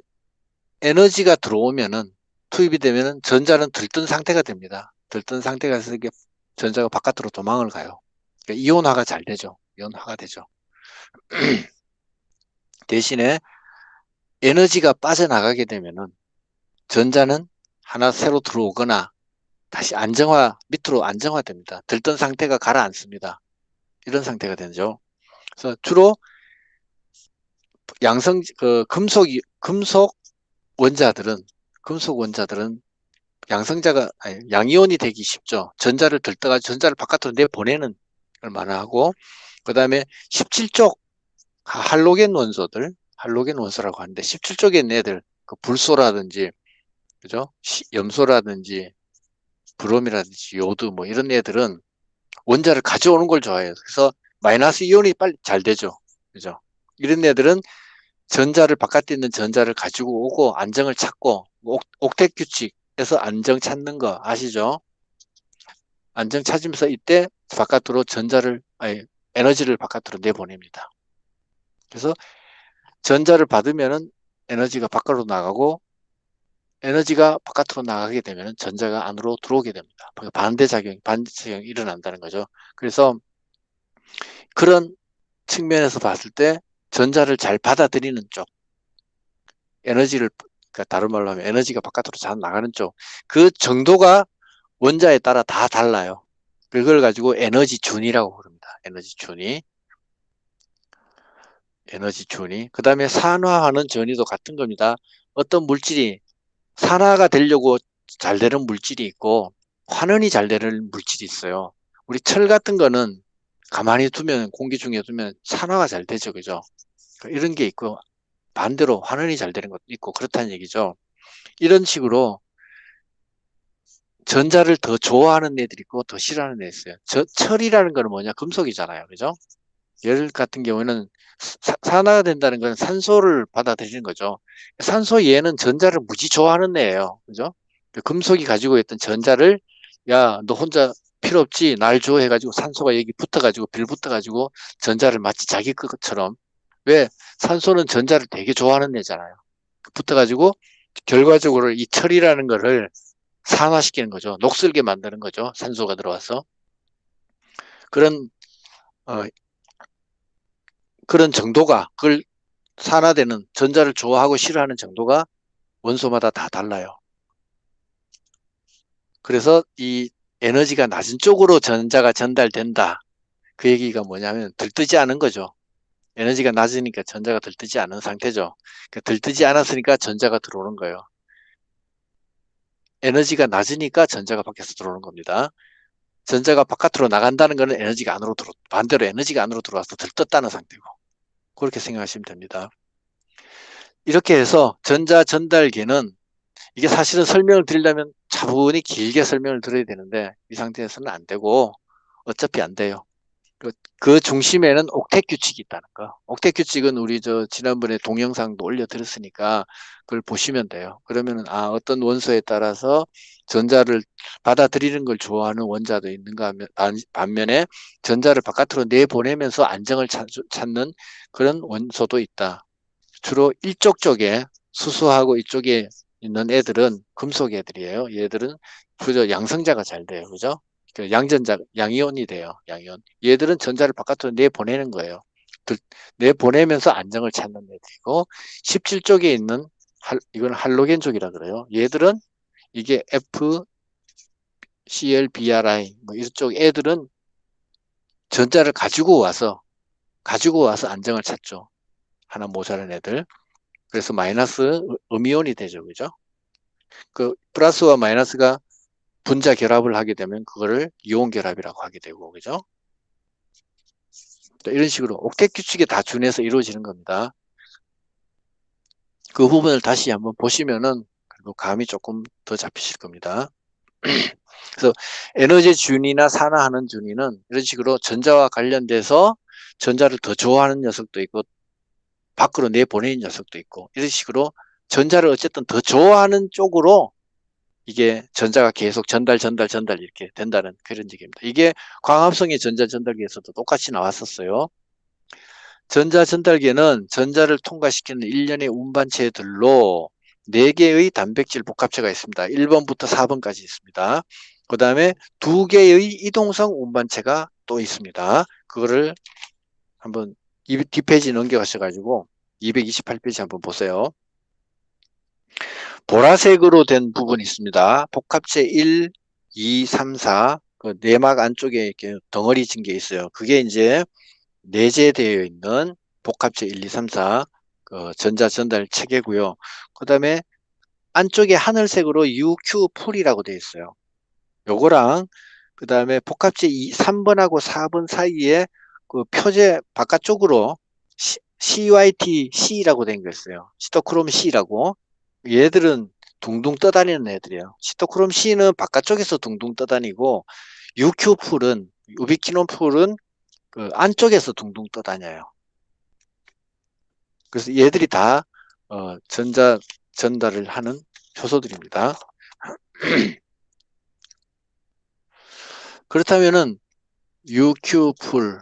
에너지가 들어오면은 투입이 되면은 전자는 들뜬 상태가 됩니다. 들뜬 상태가 돼서 이게 전자가 바깥으로 도망을 가요. 그러니까 이온화가 잘 되죠. 이온화가 되죠. 대신에 에너지가 빠져나가게 되면은 전자는 하나 새로 들어오거나 다시 밑으로 안정화됩니다. 들던 상태가 가라앉습니다. 이런 상태가 되죠. 그래서 주로 금속 원자들은, 양이온이 되기 쉽죠. 전자를 들다가 전자를 바깥으로 내보내는 걸 말하고, 그 다음에 17쪽 할로겐 원소라고 하는데, 17쪽에 있는 애들, 그 불소라든지, 그죠? 염소라든지, 브롬이라든지, 요드, 뭐 이런 애들은 원자를 가져오는 걸 좋아해요. 그래서 마이너스 이온이 빨리 잘 되죠. 그죠? 이런 애들은 바깥에 있는 전자를 가지고 오고 안정을 찾고, 옥텟 규칙에서 안정 찾는 거 아시죠? 안정 찾으면서 이때 에너지를 바깥으로 내보냅니다. 그래서 전자를 받으면은 에너지가 바깥으로 나가고, 에너지가 바깥으로 나가게 되면 전자가 안으로 들어오게 됩니다. 반대작용이 일어난다는 거죠. 그래서 그런 측면에서 봤을 때 전자를 잘 받아들이는 쪽, 그러니까 다른 말로 하면 에너지가 바깥으로 잘 나가는 쪽, 그 정도가 원자에 따라 다 달라요. 그걸 가지고 에너지 부릅니다. 에너지 준위. 그 다음에 산화하는 전위도 같은 겁니다. 어떤 물질이 산화가 되려고 잘 되는 물질이 있고, 환원이 잘 되는 물질이 있어요. 우리 철 같은 거는 가만히 두면, 공기 중에 두면 산화가 잘 되죠. 그죠? 이런 게 있고, 반대로 환원이 잘 되는 것도 있고, 그렇다는 얘기죠. 이런 식으로 전자를 더 좋아하는 애들이 있고, 더 싫어하는 애들이 있어요. 철이라는 거는 뭐냐? 금속이잖아요. 그죠? 열 같은 경우에는 산화가 된다는 건 산소를 받아들이는 거죠. 산소 얘는 전자를 무지 좋아하는 애예요. 그죠? 금속이 가지고 있던 전자를, 야, 너 혼자 필요 없지? 날 줘 해가지고 산소가 여기 붙어가지고 빌 붙어가지고 전자를 마치 자기 것처럼. 왜? 산소는 전자를 되게 좋아하는 애잖아요. 붙어가지고 결과적으로 이 철이라는 거를 산화시키는 거죠. 녹슬게 만드는 거죠. 산소가 들어와서. 그런 어, 그런 정도가, 그걸 산화되는, 전자를 좋아하고 싫어하는 정도가 원소마다 다 달라요. 그래서 이 에너지가 낮은 쪽으로 전자가 전달된다. 그 얘기가 뭐냐면 들뜨지 않은 거죠. 에너지가 낮으니까 전자가 들뜨지 않은 상태죠. 그러니까 들뜨지 않았으니까 전자가 들어오는 거예요. 에너지가 낮으니까 전자가 밖에서 들어오는 겁니다. 전자가 바깥으로 나간다는 것은 반대로 에너지가 안으로 들어와서 들떴다는 상태고, 그렇게 생각하시면 됩니다. 이렇게 해서 전자 전달계는, 이게 사실은 설명을 드리려면 차분히 길게 설명을 드려야 되는데 이 상태에서는 안 되고, 어차피 안 돼요. 그 중심에는 옥텟 규칙이 있다는 거. 옥텟 규칙은 우리 지난번에 동영상도 올려드렸으니까 그걸 보시면 돼요. 그러면은 어떤 원소에 따라서 전자를 받아들이는 걸 좋아하는 원자도 있는가 하면, 반면에 전자를 바깥으로 내보내면서 안정을 찾는 그런 원소도 있다. 주로 이쪽 쪽에, 수소하고 이쪽에 있는 애들은 금속 애들이에요. 얘들은 그저 양성자가 잘 돼요. 그죠? 양이온이 돼요. 양이온. 얘들은 전자를 바깥으로 내보내는 거예요. 내보내면서 안정을 찾는 애들이고, 17쪽에 있는 이건 할로겐 쪽이라 그래요. 얘들은 이게 FClBrI 뭐 이쪽 애들은 전자를 가지고 와서 안정을 찾죠. 하나 모자란 애들. 그래서 마이너스 음이온이 되죠. 그죠? 그 플러스와 마이너스가 분자 결합을 하게 되면 그거를 이온 결합이라고 하게 되고, 그죠? 이런 식으로 옥텟 규칙에 다 준해서 이루어지는 겁니다. 그 부분을 다시 한번 보시면은 그리고 감이 조금 더 잡히실 겁니다. 그래서 에너지 준위나 산화하는 준위는 이런 식으로 전자와 관련돼서 전자를 더 좋아하는 녀석도 있고 밖으로 내보내는 녀석도 있고, 이런 식으로 전자를 어쨌든 더 좋아하는 쪽으로 이게 전자가 계속 전달 이렇게 된다는 그런 얘기입니다. 이게 광합성의 전자 전달기에서도 똑같이 나왔었어요. 전자 전달기는 전자를 통과시키는 일련의 운반체들로 4개의 단백질 복합체가 있습니다. 1번부터 4번까지 있습니다. 그 다음에 2개의 이동성 운반체가 또 있습니다. 그거를 한번 뒷페이지 넘겨가셔가지고 228페이지 한번 보세요. 보라색으로 된 부분이 있습니다. 복합체 1, 2, 3, 4, 그 내막 안쪽에 이렇게 덩어리 진 게 있어요. 그게 이제 내재되어 있는 복합체 1, 2, 3, 4, 그 전자 전달 체계고요. 그 다음에 안쪽에 하늘색으로 UQ 풀이라고 되어 있어요. 요거랑 그 다음에 복합체 3번하고 4번 사이에 그 표제 바깥쪽으로 CYT C라고 된 거 있어요. 시토크롬 C라고. 얘들은 둥둥 떠다니는 애들이에요. 시토크롬 C는 바깥쪽에서 둥둥 떠다니고 UQ 풀은 유비퀴논 풀은 그 안쪽에서 둥둥 떠다녀요. 그래서 얘들이 다 전자 전달을 하는 효소들입니다. 그렇다면은 UQ 풀,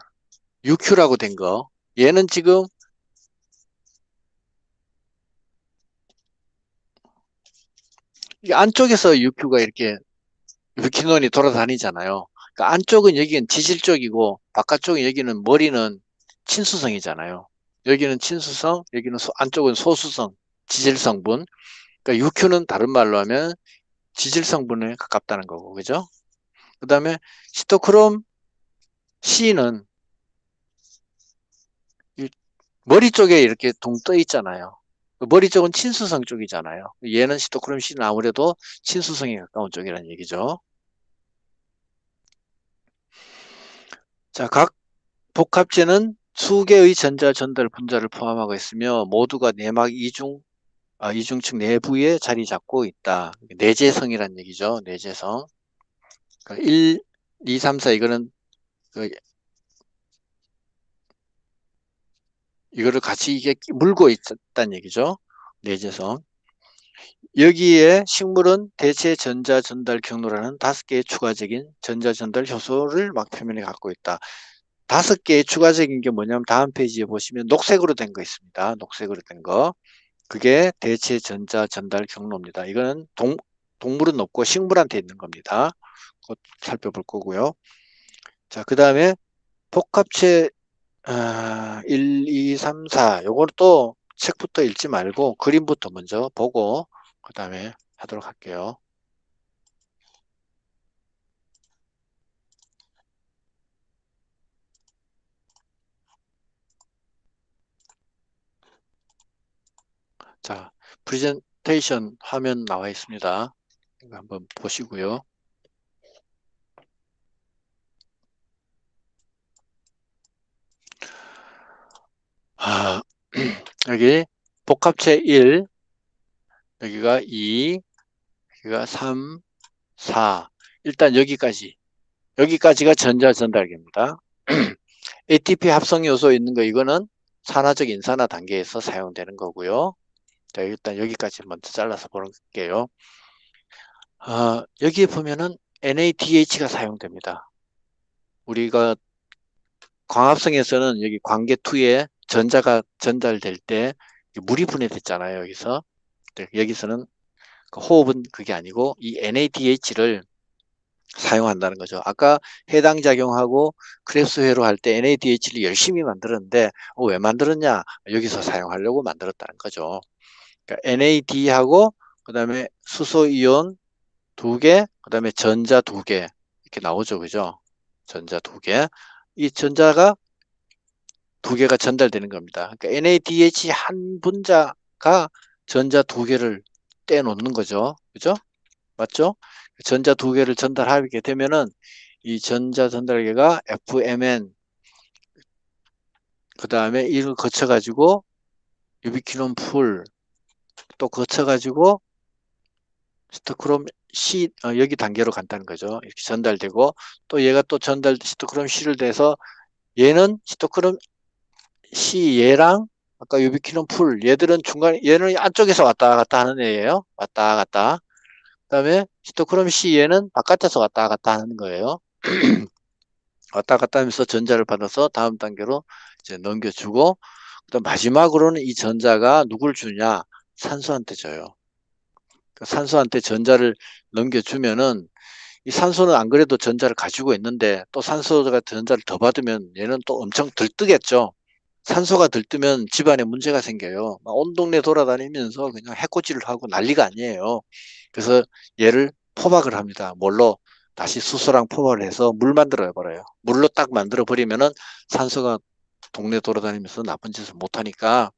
UQ라고 된 거, 얘는 지금 이 안쪽에서 UQ가 이렇게 유퀴논이 돌아다니잖아요. 그러니까 안쪽은 여기는 지질 쪽이고 바깥쪽은 여기는 머리는 친수성이잖아요. 여기는 친수성, 여기는 안쪽은 소수성, 지질 성분. 그러니까 UQ는 다른 말로 하면 지질 성분에 가깝다는 거고, 그죠? 그 다음에 시토크롬 C는 머리 쪽에 이렇게 둥 떠 있잖아요. 머리 쪽은 친수성 쪽이잖아요. 얘는 시토크롬 C는 아무래도 친수성에 가까운 쪽이라는 얘기죠. 자, 각 복합체는 수개의 전자 전달 분자를 포함하고 있으며 모두가 내막 이중층 내부에 자리 잡고 있다. 내재성이란 얘기죠. 내재성. 그러니까 1, 2, 3, 4 이거는 그 이거를 같이 이게 물고 있다는 얘기죠. 내재성. 여기에 식물은 대체 전자 전달 경로라는 5개의 추가적인 전자 전달 효소를 막 표면에 갖고 있다. 5개의 추가적인 게 뭐냐면 다음 페이지에 보시면 녹색으로 된 거 있습니다. 녹색으로 된 거. 그게 대체 전자 전달 경로입니다. 이거는 동물은 없고 식물한테 있는 겁니다. 그것 살펴볼 거고요. 자, 그 다음에 복합체 1, 2, 3, 4 요거는 또 책부터 읽지 말고 그림부터 먼저 보고 그 다음에 하도록 할게요. 자, 프레젠테이션 화면 나와 있습니다. 이거 한번 보시고요. 아, 여기 복합체 1, 여기가 2, 여기가 3, 4. 일단 여기까지가 전자 전달기입니다. ATP 합성 요소 있는 거 이거는 산화적 인산화 단계에서 사용되는 거고요. 자, 일단 여기까지 먼저 잘라서 볼게요. 여기에 보면은 NADH가 사용됩니다. 우리가 광합성에서는 여기 관계2에 전자가 전달될 때 물이 분해됐잖아요. 여기서. 여기서는 호흡은 그게 아니고 이 NADH를 사용한다는 거죠. 아까 해당 작용하고 크랩스 회로 할 때 NADH를 열심히 만들었는데 왜 만들었냐? 여기서 사용하려고 만들었다는 거죠. 그러니까 NAD하고 그다음에 수소 이온 2개, 그다음에 전자 2개 이렇게 나오죠. 그죠? 전자 2개. 이 전자가 2개가 전달되는 겁니다. 그러니까 NADH 한 분자가 전자 2개를 떼놓는 거죠. 그죠? 맞죠? 전자 2개를 전달하게 되면은 이 전자 전달계가 FMN 그 다음에 이걸 거쳐가지고 유비퀴논 풀 또 거쳐가지고 시토크롬 C 여기 단계로 간다는 거죠. 이렇게 전달되고 또 얘가 또 시토크롬 C를 돼서 얘는 시토크롬 C 얘랑 아까 유비퀴논 풀 얘들은 중간에 얘는 안쪽에서 왔다 갔다 하는 애예요. 왔다 갔다. 그다음에 시토크롬 C 얘는 바깥에서 왔다 갔다 하는 거예요. 왔다 갔다 하면서 전자를 받아서 다음 단계로 이제 넘겨주고 그다음 마지막으로는 이 전자가 누굴 주냐? 산소한테 줘요. 그러니까 산소한테 전자를 넘겨주면은 이 산소는 안 그래도 전자를 가지고 있는데 또 산소가 전자를 더 받으면 얘는 또 엄청 들뜨겠죠. 산소가 들뜨면 집안에 문제가 생겨요. 막 온 동네 돌아다니면서 그냥 해코지를 하고 난리가 아니에요. 그래서 얘를 포박을 합니다. 뭘로? 다시 수소랑 포화를 해서 물 만들어 버려요. 물로 딱 만들어 버리면은 산소가 동네 돌아다니면서 나쁜 짓을 못 하니까,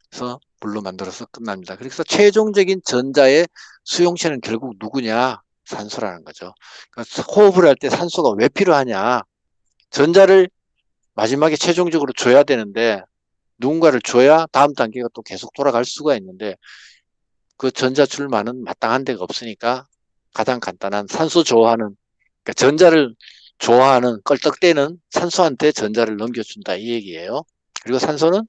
그래서 물로 만들어서 끝납니다. 그래서 최종적인 전자의 수용체는 결국 누구냐? 산소라는 거죠. 그러니까 호흡을 할 때 산소가 왜 필요하냐? 전자를 마지막에 최종적으로 줘야 되는데, 누군가를 줘야 다음 단계가 또 계속 돌아갈 수가 있는데, 그 전자 줄만은 마땅한 데가 없으니까 가장 간단한 산소 좋아하는, 그러니까 전자를 좋아하는 껄떡대는 산소한테 전자를 넘겨준다 이 얘기예요. 그리고 산소는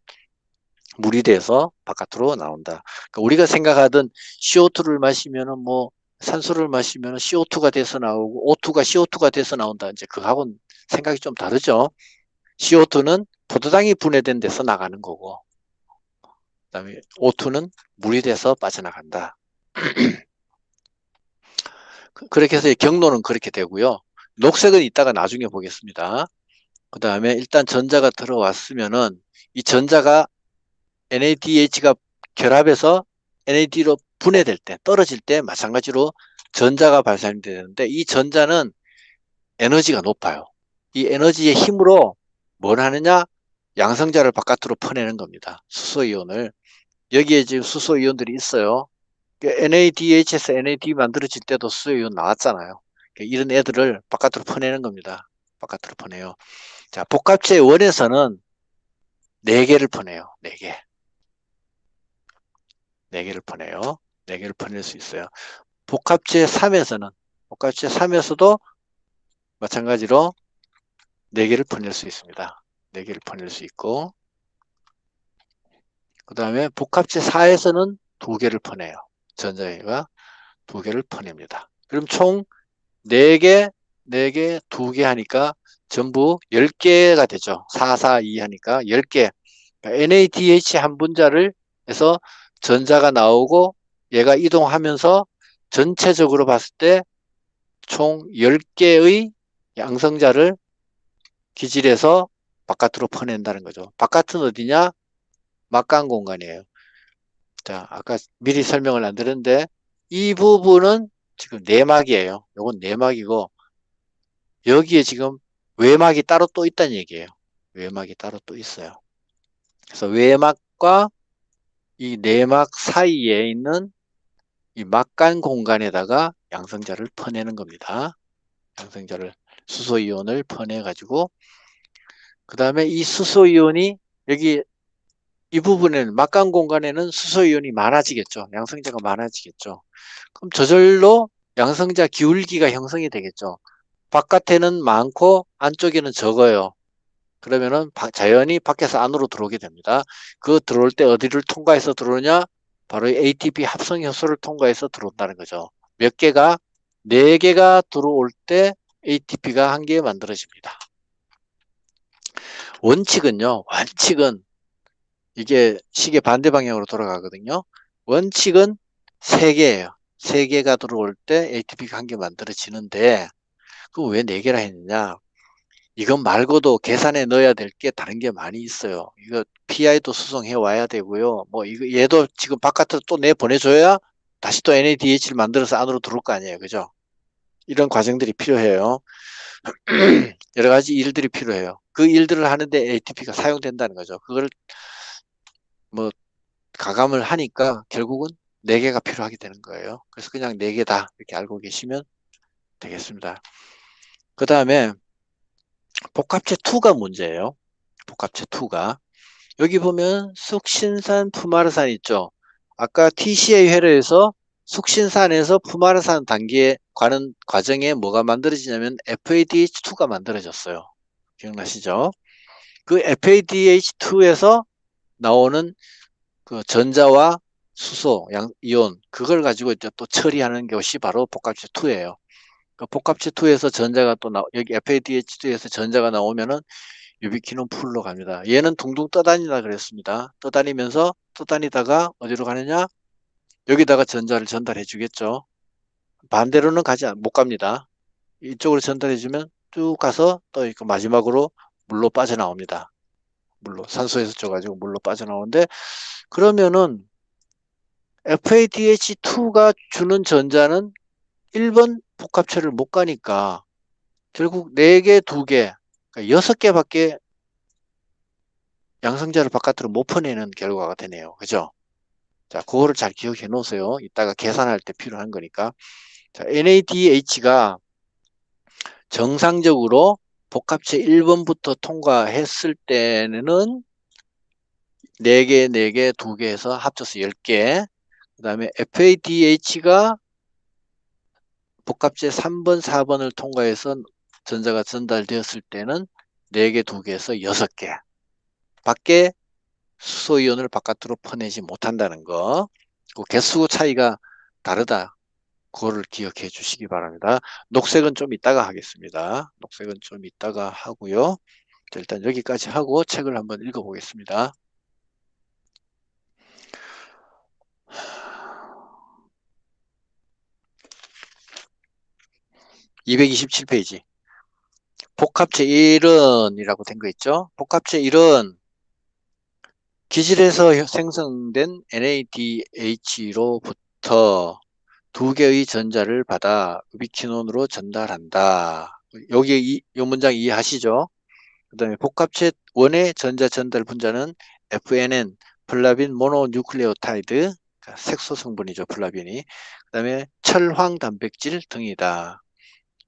물이 돼서 바깥으로 나온다. 그러니까 우리가 생각하던 CO2를 마시면은 뭐 산소를 마시면 CO2가 돼서 나오고 O2가 CO2가 돼서 나온다. 이제 그거하고는 생각이 좀 다르죠. CO2는 포도당이 분해된 데서 나가는 거고, 그다음에 O2는 물이 돼서 빠져나간다. 그렇게 해서 경로는 그렇게 되고요. 녹색은 이따가 나중에 보겠습니다. 그 다음에 일단 전자가 들어왔으면은 이 전자가 NADH가 결합해서 NAD로 분해될 때, 떨어질 때 마찬가지로 전자가 발산이 되는데, 이 전자는 에너지가 높아요. 이 에너지의 힘으로 뭘 하느냐? 양성자를 바깥으로 퍼내는 겁니다. 수소이온을. 여기에 지금 수소이온들이 있어요. NADH에서 NAD 만들어질 때도 수소이온 나왔잖아요. 이런 애들을 바깥으로 퍼내는 겁니다. 바깥으로 퍼내요. 자, 복합체 원에서는 4개를 퍼내요. 4개. 4개를 퍼내요. 4개를 퍼낼 수 있어요. 복합체 3에서도 마찬가지로 4개를 퍼낼 수 있습니다. 4개를 퍼낼 수 있고, 그 다음에 복합체 4에서는 2개를 퍼내요. 전자가 2개를 퍼냅니다. 그럼 총 4개, 4개, 2개 하니까 전부 10개가 되죠. 4, 4, 2 하니까 10개. 그러니까 NADH 한 분자를 해서 전자가 나오고 얘가 이동하면서 전체적으로 봤을 때 총 10개의 양성자를 기질에서 바깥으로 퍼낸다는 거죠. 바깥은 어디냐? 막강 공간이에요. 자, 아까 미리 설명을 안 드렸는데 이 부분은 지금 내막이에요. 요건 내막이고, 여기에 지금 외막이 따로 또 있다는 얘기예요. 외막이 따로 또 있어요. 그래서 외막과 이 내막 사이에 있는 이 막간 공간에다가 양성자를 퍼내는 겁니다. 양성자를, 수소이온을 퍼내가지고, 그 다음에 이 수소이온이 여기 이 부분에는, 막간 공간에는 수소이온이 많아지겠죠. 양성자가 많아지겠죠. 그럼 저절로 양성자 기울기가 형성이 되겠죠. 바깥에는 많고 안쪽에는 적어요. 그러면은 자연히 밖에서 안으로 들어오게 됩니다. 그 들어올 때 어디를 통과해서 들어오냐? 바로 ATP 합성 효소를 통과해서 들어온다는 거죠. 몇 개가? 4개가 들어올 때 ATP가 한 개 만들어집니다. 원칙은 이게 시계 반대 방향으로 돌아가거든요. 원칙은 3개예요. 3개가 들어올 때 ATP가 한 개 만들어지는데, 그거 왜 4개라 했느냐? 이것 말고도 계산에 넣어야 될 게 다른 게 많이 있어요. 이거 PI도 수송해 와야 되고요. 뭐 이거 얘도 지금 바깥으로 또 내보내줘야 다시 또 NADH를 만들어서 안으로 들어올 거 아니에요. 그죠? 이런 과정들이 필요해요. 여러 가지 일들이 필요해요. 그 일들을 하는데 ATP가 사용된다는 거죠. 그걸 뭐 가감을 하니까 결국은 4개가 필요하게 되는 거예요. 그래서 그냥 4개다 이렇게 알고 계시면 되겠습니다. 그 다음에 복합체 2가 문제예요. 복합체 2가. 여기 보면 숙신산, 푸마르산 있죠. 아까 TCA 회로에서 숙신산에서 푸마르산 단계에 가는 과정에 뭐가 만들어지냐면 FADH2가 만들어졌어요. 기억나시죠? 그 FADH2에서 나오는 그 전자와 수소, 이온, 그걸 가지고 이제 또 처리하는 것이 바로 복합체 2예요. 그 복합체 2에서 전자가 또 여기 FADH2에서 전자가 나오면은 유비퀴는 풀로 갑니다. 얘는 둥둥 떠다니다 그랬습니다. 떠다니다가 어디로 가느냐? 여기다가 전자를 전달해 주겠죠. 반대로는 못 갑니다. 이쪽으로 전달해 주면 쭉 가서 또 마지막으로 물로 빠져나옵니다. 산소에서 쪄가지고 물로 빠져나오는데, 그러면은 FADH2가 주는 전자는 1번 복합체를 못 가니까 결국 4개, 2개, 그러니까 6개밖에 양성자를 바깥으로 못 퍼내는 결과가 되네요. 그죠? 자, 그거를 잘 기억해 놓으세요. 이따가 계산할 때 필요한 거니까. 자, NADH가 정상적으로 복합체 1번부터 통과했을 때는 4개, 4개, 2개 해서 합쳐서 10개. 그 다음에 FADH가 복합체 3번, 4번을 통과해서 전자가 전달되었을 때는 4개, 2개에서 6개. 밖에 수소이온을 바깥으로 퍼내지 못한다는 거. 그 개수 차이가 다르다. 그거를 기억해 주시기 바랍니다. 녹색은 좀 이따가 하겠습니다. 녹색은 좀 이따가 하고요. 자, 일단 여기까지 하고 책을 한번 읽어보겠습니다. 227페이지. 복합체 1은 이라고 된 거 있죠? 복합체 1은 기질에서 생성된 NADH로부터 2개의 전자를 받아 유비퀴논으로 전달한다. 여기 이 문장 이해하시죠? 그 다음에 복합체 1의 전자 전달 분자는 FNN, 플라빈 모노뉴클레오타이드, 색소 성분이죠, 플라빈이. 그 다음에 철황 단백질 등이다.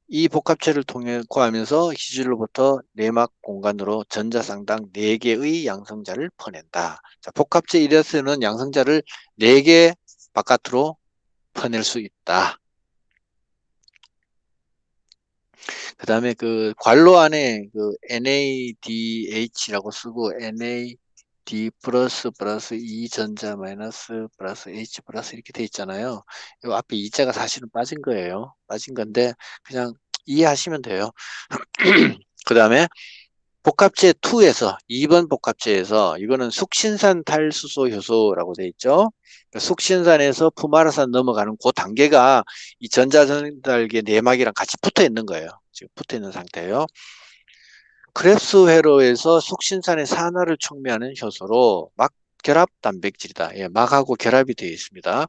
이 복합체를 통해 구하면서 기질로부터 내막 공간으로 전자쌍당 4개의 양성자를 퍼낸다. 자, 복합체 1에서는 양성자를 4개 바깥으로 퍼낼 수 있다. 그 다음에 그 괄호 안에 그 NADH라고 쓰고 NAD 플러스 E 전자 마이너스 플러스 H 플러스 이렇게 돼 있잖아요. 이 앞에 E자가 사실은 빠진 거예요. 빠진 건데 그냥 이해하시면 돼요. 그 다음에 복합체 2에서 2번 복합체에서 이거는 숙신산 탈수소 효소라고 돼 있죠. 숙신산에서 푸마라산 넘어가는 그 단계가 이 전자전달계 내막이랑 같이 붙어 있는 거예요. 지금 붙어 있는 상태예요. 크랩스 회로에서 숙신산의 산화를 촉매하는 효소로 막 결합 단백질이다. 예, 막하고 결합이 되어 있습니다.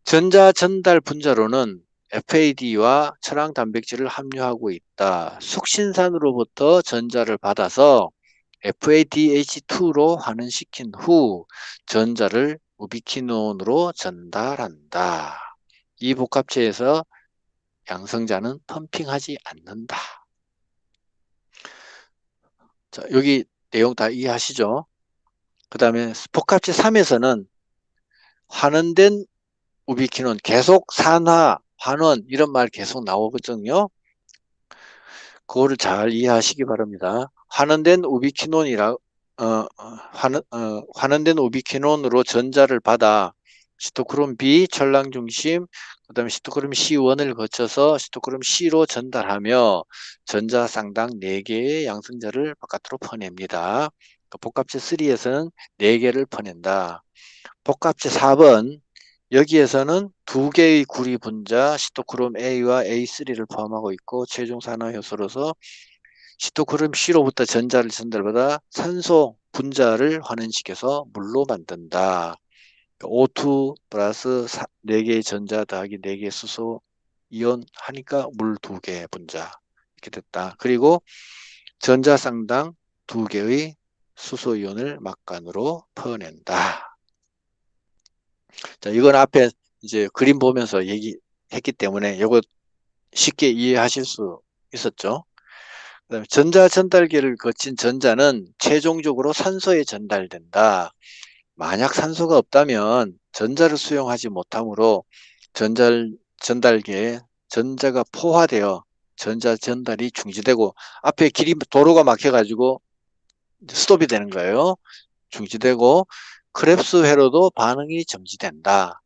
전자 전달 분자로는 FAD와 철황 단백질을 함유하고 있다. 숙신산으로부터 전자를 받아서 FADH2로 환원시킨 후 전자를 우비퀴논으로 전달한다. 이 복합체에서 양성자는 펌핑하지 않는다. 자, 여기 내용 다 이해하시죠? 그 다음에 복합체 3에서는 환원된 우비퀴논 계속 산화, 환원 이런 말 계속 나오거든요. 그거를 잘 이해하시기 바랍니다. 환원된 우비퀴논이라 환원된 우비퀴논으로 전자를 받아 시토크롬 B 철랑 중심 그다음에 시토크롬 C1을 거쳐서 시토크롬 C로 전달하며 전자 쌍당 4개의 양성자를 바깥으로 퍼냅니다. 복합체 3에서는 4개를 퍼낸다. 복합체 4번 여기에서는 2개의 구리 분자 시토크롬 A와 A3를 포함하고 있고 최종 산화 효소로서 시토크롬 C로부터 전자를 전달받아 산소 분자를 환원시켜서 물로 만든다. O2 플러스 4개의 전자 더하기 4개의 수소 이온 하니까 물 2개 분자 이렇게 됐다. 그리고 전자 쌍당 2개의 수소 이온을 막간으로 퍼낸다. 자, 이건 앞에 이제 그림 보면서 얘기했기 때문에 이거 쉽게 이해하실 수 있었죠. 그다음에 전자 전달계를 거친 전자는 최종적으로 산소에 전달된다. 만약 산소가 없다면 전자를 수용하지 못하므로 전달계에 전자가 포화되어 전자 전달이 중지되고 앞에 길이 도로가 막혀가지고 스톱이 되는 거예요. 중지되고 크랩스 회로도 반응이 정지된다.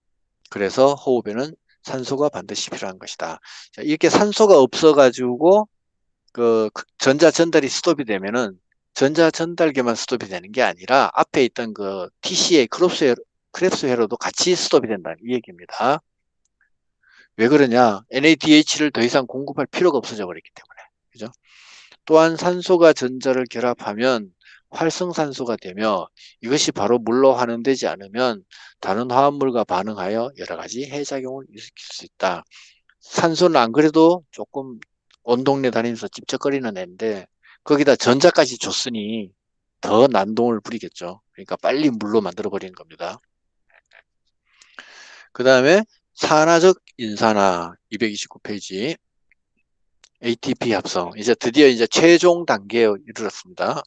그래서 호흡에는 산소가 반드시 필요한 것이다. 자, 이렇게 산소가 없어가지고 그 전자 전달이 스톱이 되면은 전자 전달계만 스톱이 되는 게 아니라 앞에 있던 그 TCA 크랩스 회로도 같이 스톱이 된다는 이 얘기입니다. 왜 그러냐? NADH를 더 이상 공급할 필요가 없어져 버렸기 때문에. 그죠? 또한 산소가 전자를 결합하면 활성산소가 되며 이것이 바로 물로 환원되지 않으면 다른 화합물과 반응하여 여러 가지 해작용을 일으킬 수 있다. 산소는 안 그래도 조금 온 동네 다니면서 찝쩍거리는 애인데 거기다 전자까지 줬으니 더 난동을 부리겠죠. 그러니까 빨리 물로 만들어 버리는 겁니다. 그 다음에 산화적 인산화 229페이지 ATP 합성 이제 드디어 이제 최종 단계에 이르렀습니다.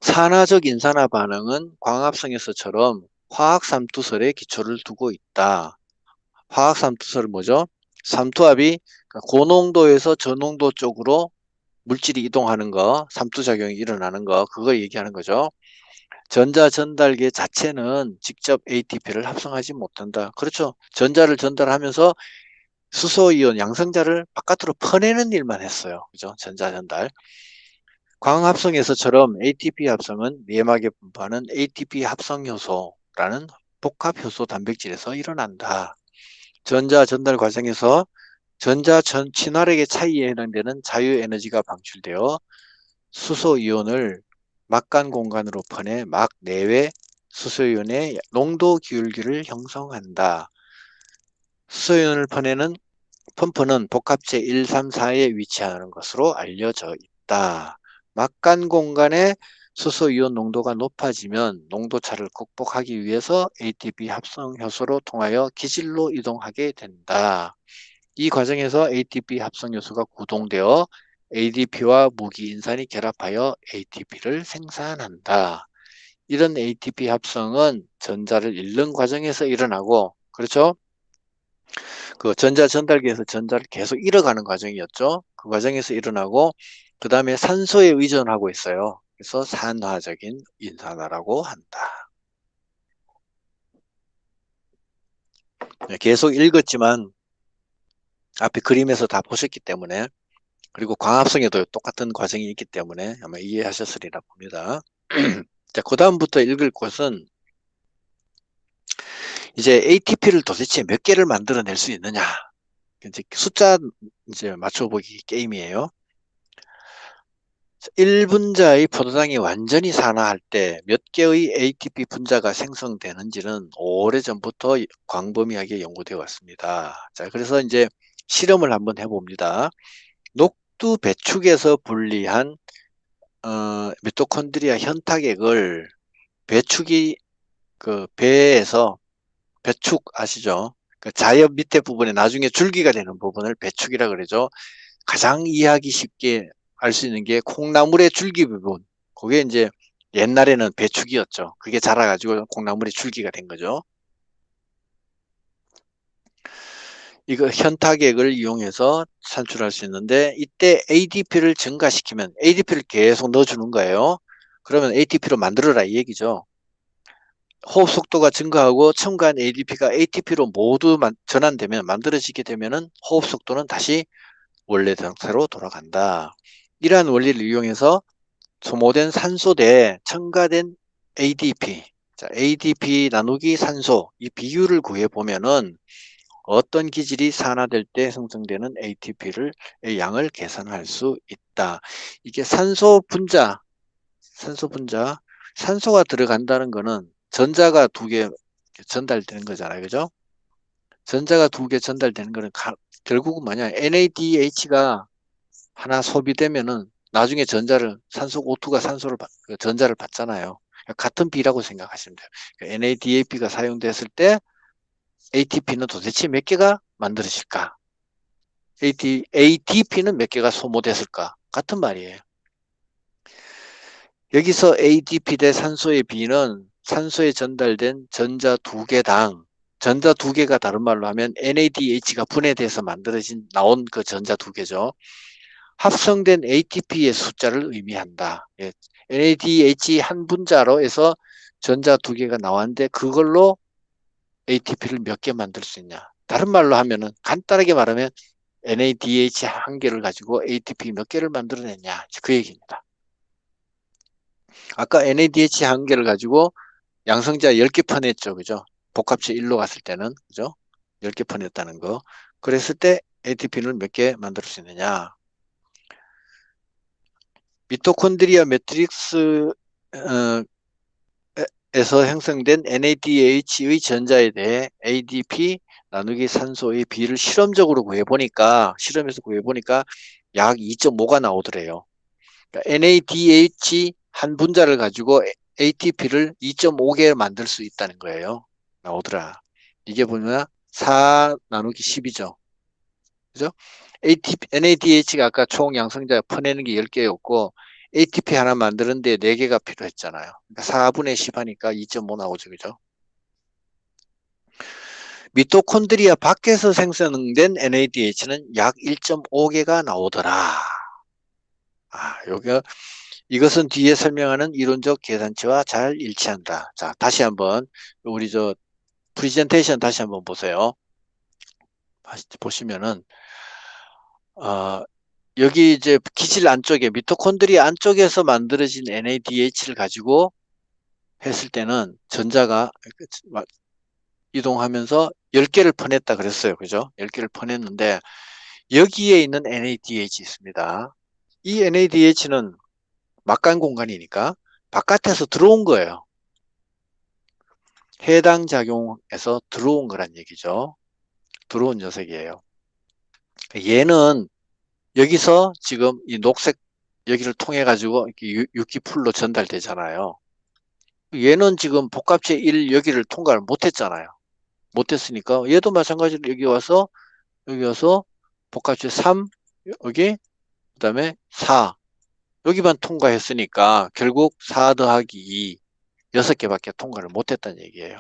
산화적 인산화 반응은 광합성에서처럼 화학 삼투설에 기초를 두고 있다. 화학 삼투설은 뭐죠? 삼투압이 고농도에서 저농도 쪽으로 물질이 이동하는 거, 삼투작용이 일어나는 거, 그걸 얘기하는 거죠. 전자 전달계 자체는 직접 ATP를 합성하지 못한다. 그렇죠. 전자를 전달하면서 수소이온 양성자를 바깥으로 퍼내는 일만 했어요. 그죠? 전자 전달. 광합성에서처럼 ATP 합성은 내막에 분포하는 ATP 합성 효소라는 복합 효소 단백질에서 일어난다. 전자 전달 과정에서 전자 전 친화력의 차이에 해당되는 자유 에너지가 방출되어 수소이온을 막간 공간으로 퍼내 막 내외 수소이온의 농도 기울기를 형성한다. 수소이온을 퍼내는 펌프는 복합체 1, 3, 4에 위치하는 것으로 알려져 있다. 막간 공간에 수소이온 농도가 높아지면 농도차를 극복하기 위해서 ATP 합성 효소로 통하여 기질로 이동하게 된다. 이 과정에서 ATP 합성 요소가 구동되어 ADP와 무기인산이 결합하여 ATP를 생산한다. 이런 ATP 합성은 전자를 잃는 과정에서 일어나고, 그렇죠? 그 전자 전달기에서 전자를 계속 잃어가는 과정이었죠. 그 과정에서 일어나고, 그 다음에 산소에 의존하고 있어요. 그래서 산화적인 인산화라고 한다. 네, 계속 읽었지만 앞에 그림에서 다 보셨기 때문에 그리고 광합성에도 똑같은 과정이 있기 때문에 아마 이해하셨으리라 봅니다. 자, 그 다음부터 읽을 것은 이제 ATP를 도대체 몇 개를 만들어낼 수 있느냐. 이제 숫자 이제 맞춰보기 게임이에요. 1분자의 포도당이 완전히 산화할 때 몇 개의 ATP 분자가 생성되는지는 오래전부터 광범위하게 연구되어 왔습니다. 자, 그래서 이제 실험을 한번 해봅니다. 녹두 배축에서 분리한 미토콘드리아 현탁액을 배축이 그 배에서 배축 아시죠? 그 자엽 밑에 부분에 나중에 줄기가 되는 부분을 배축이라 그러죠. 가장 이해하기 쉽게 알 수 있는 게 콩나물의 줄기 부분. 그게 이제 옛날에는 배축이었죠. 그게 자라가지고 콩나물의 줄기가 된 거죠. 이거 현탁액을 이용해서 산출할 수 있는데 이때 ADP를 증가시키면 ADP를 계속 넣어주는 거예요. 그러면 ATP로 만들어라 이 얘기죠. 호흡 속도가 증가하고 첨가한 ADP가 ATP로 모두 전환되면 만들어지게 되면은 호흡 속도는 다시 원래 상태로 돌아간다. 이러한 원리를 이용해서 소모된 산소 대 첨가된 ADP, 자, ADP 나누기 산소 이 비율을 구해 보면은 어떤 기질이 산화될 때 생성되는 ATP를 양을 계산할 수 있다. 이게 산소가 들어간다는 거는 전자가 두 개 전달되는 거잖아요. 그죠? 전자가 두 개 전달되는 거는 결국은 뭐냐? NADH가 하나 소비되면은 나중에 산소 O2가 그 전자를 받잖아요. 같은 비라고 생각하시면 돼요. NADAP가 사용됐을 때 ATP는 도대체 몇 개가 만들어질까? ATP는 몇 개가 소모됐을까? 같은 말이에요. 여기서 ADP 대 산소의 비는 산소에 전달된 전자 두 개가 다른 말로 하면 NADH가 분해돼서 나온 그 전자 두 개죠. 합성된 ATP의 숫자를 의미한다. 예. NADH 한 분자로 해서 전자 두 개가 나왔는데 그걸로 ATP를 몇 개 만들 수 있냐. 다른 말로 하면은 간단하게 말하면 NADH 한 개를 가지고 ATP 몇 개를 만들어냈냐. 그 얘기입니다. 아까 NADH 한 개를 가지고 양성자 10개 퍼냈죠. 그죠? 복합체 1로 갔을 때는. 그죠? 10개 퍼냈다는 거. 그랬을 때 ATP를 몇 개 만들 수 있느냐. 미토콘드리아 매트릭스 에서 형성된 NADH의 전자에 대해 ADP 나누기 산소의 비를 실험적으로 구해보니까, 실험에서 구해보니까 약 2.5가 나오더래요. 그러니까 NADH 한 분자를 가지고 ATP를 2.5개 만들 수 있다는 거예요. 나오더라. 이게 보면 4 나누기 10이죠. 그죠? NADH가 아까 총 양성자 퍼내는 게 10개였고, ATP 하나 만드는데 4개가 필요했잖아요. 그러니까 4분의 10 하니까 2.5 나오죠. 그죠? 미토콘드리아 밖에서 생성된 NADH는 약 1.5개가 나오더라. 여기가 이것은 뒤에 설명하는 이론적 계산치와 잘 일치한다. 자, 다시 한번 우리 프리젠테이션 다시 한번 보세요. 보시면은 여기 이제 기질 안쪽에 미토콘드리아 안쪽에서 만들어진 NADH를 가지고 했을 때는 전자가 이동하면서 10개를 퍼냈다 그랬어요. 그죠? 10개를 퍼냈는데 여기에 있는 NADH 있습니다. 이 NADH는 막간 공간이니까 바깥에서 들어온 거예요. 해당 작용에서 들어온 거란 얘기죠. 들어온 녀석이에요. 얘는 여기서 지금 이 녹색 여기를 통해 가지고 유기풀로 전달되잖아요. 얘는 지금 복합체 1 여기를 통과를 못했잖아요. 못했으니까 얘도 마찬가지로 여기 와서 복합체 3 여기 그다음에 4 여기만 통과했으니까 결국 4 더하기 2 6개밖에 통과를 못했다는 얘기예요.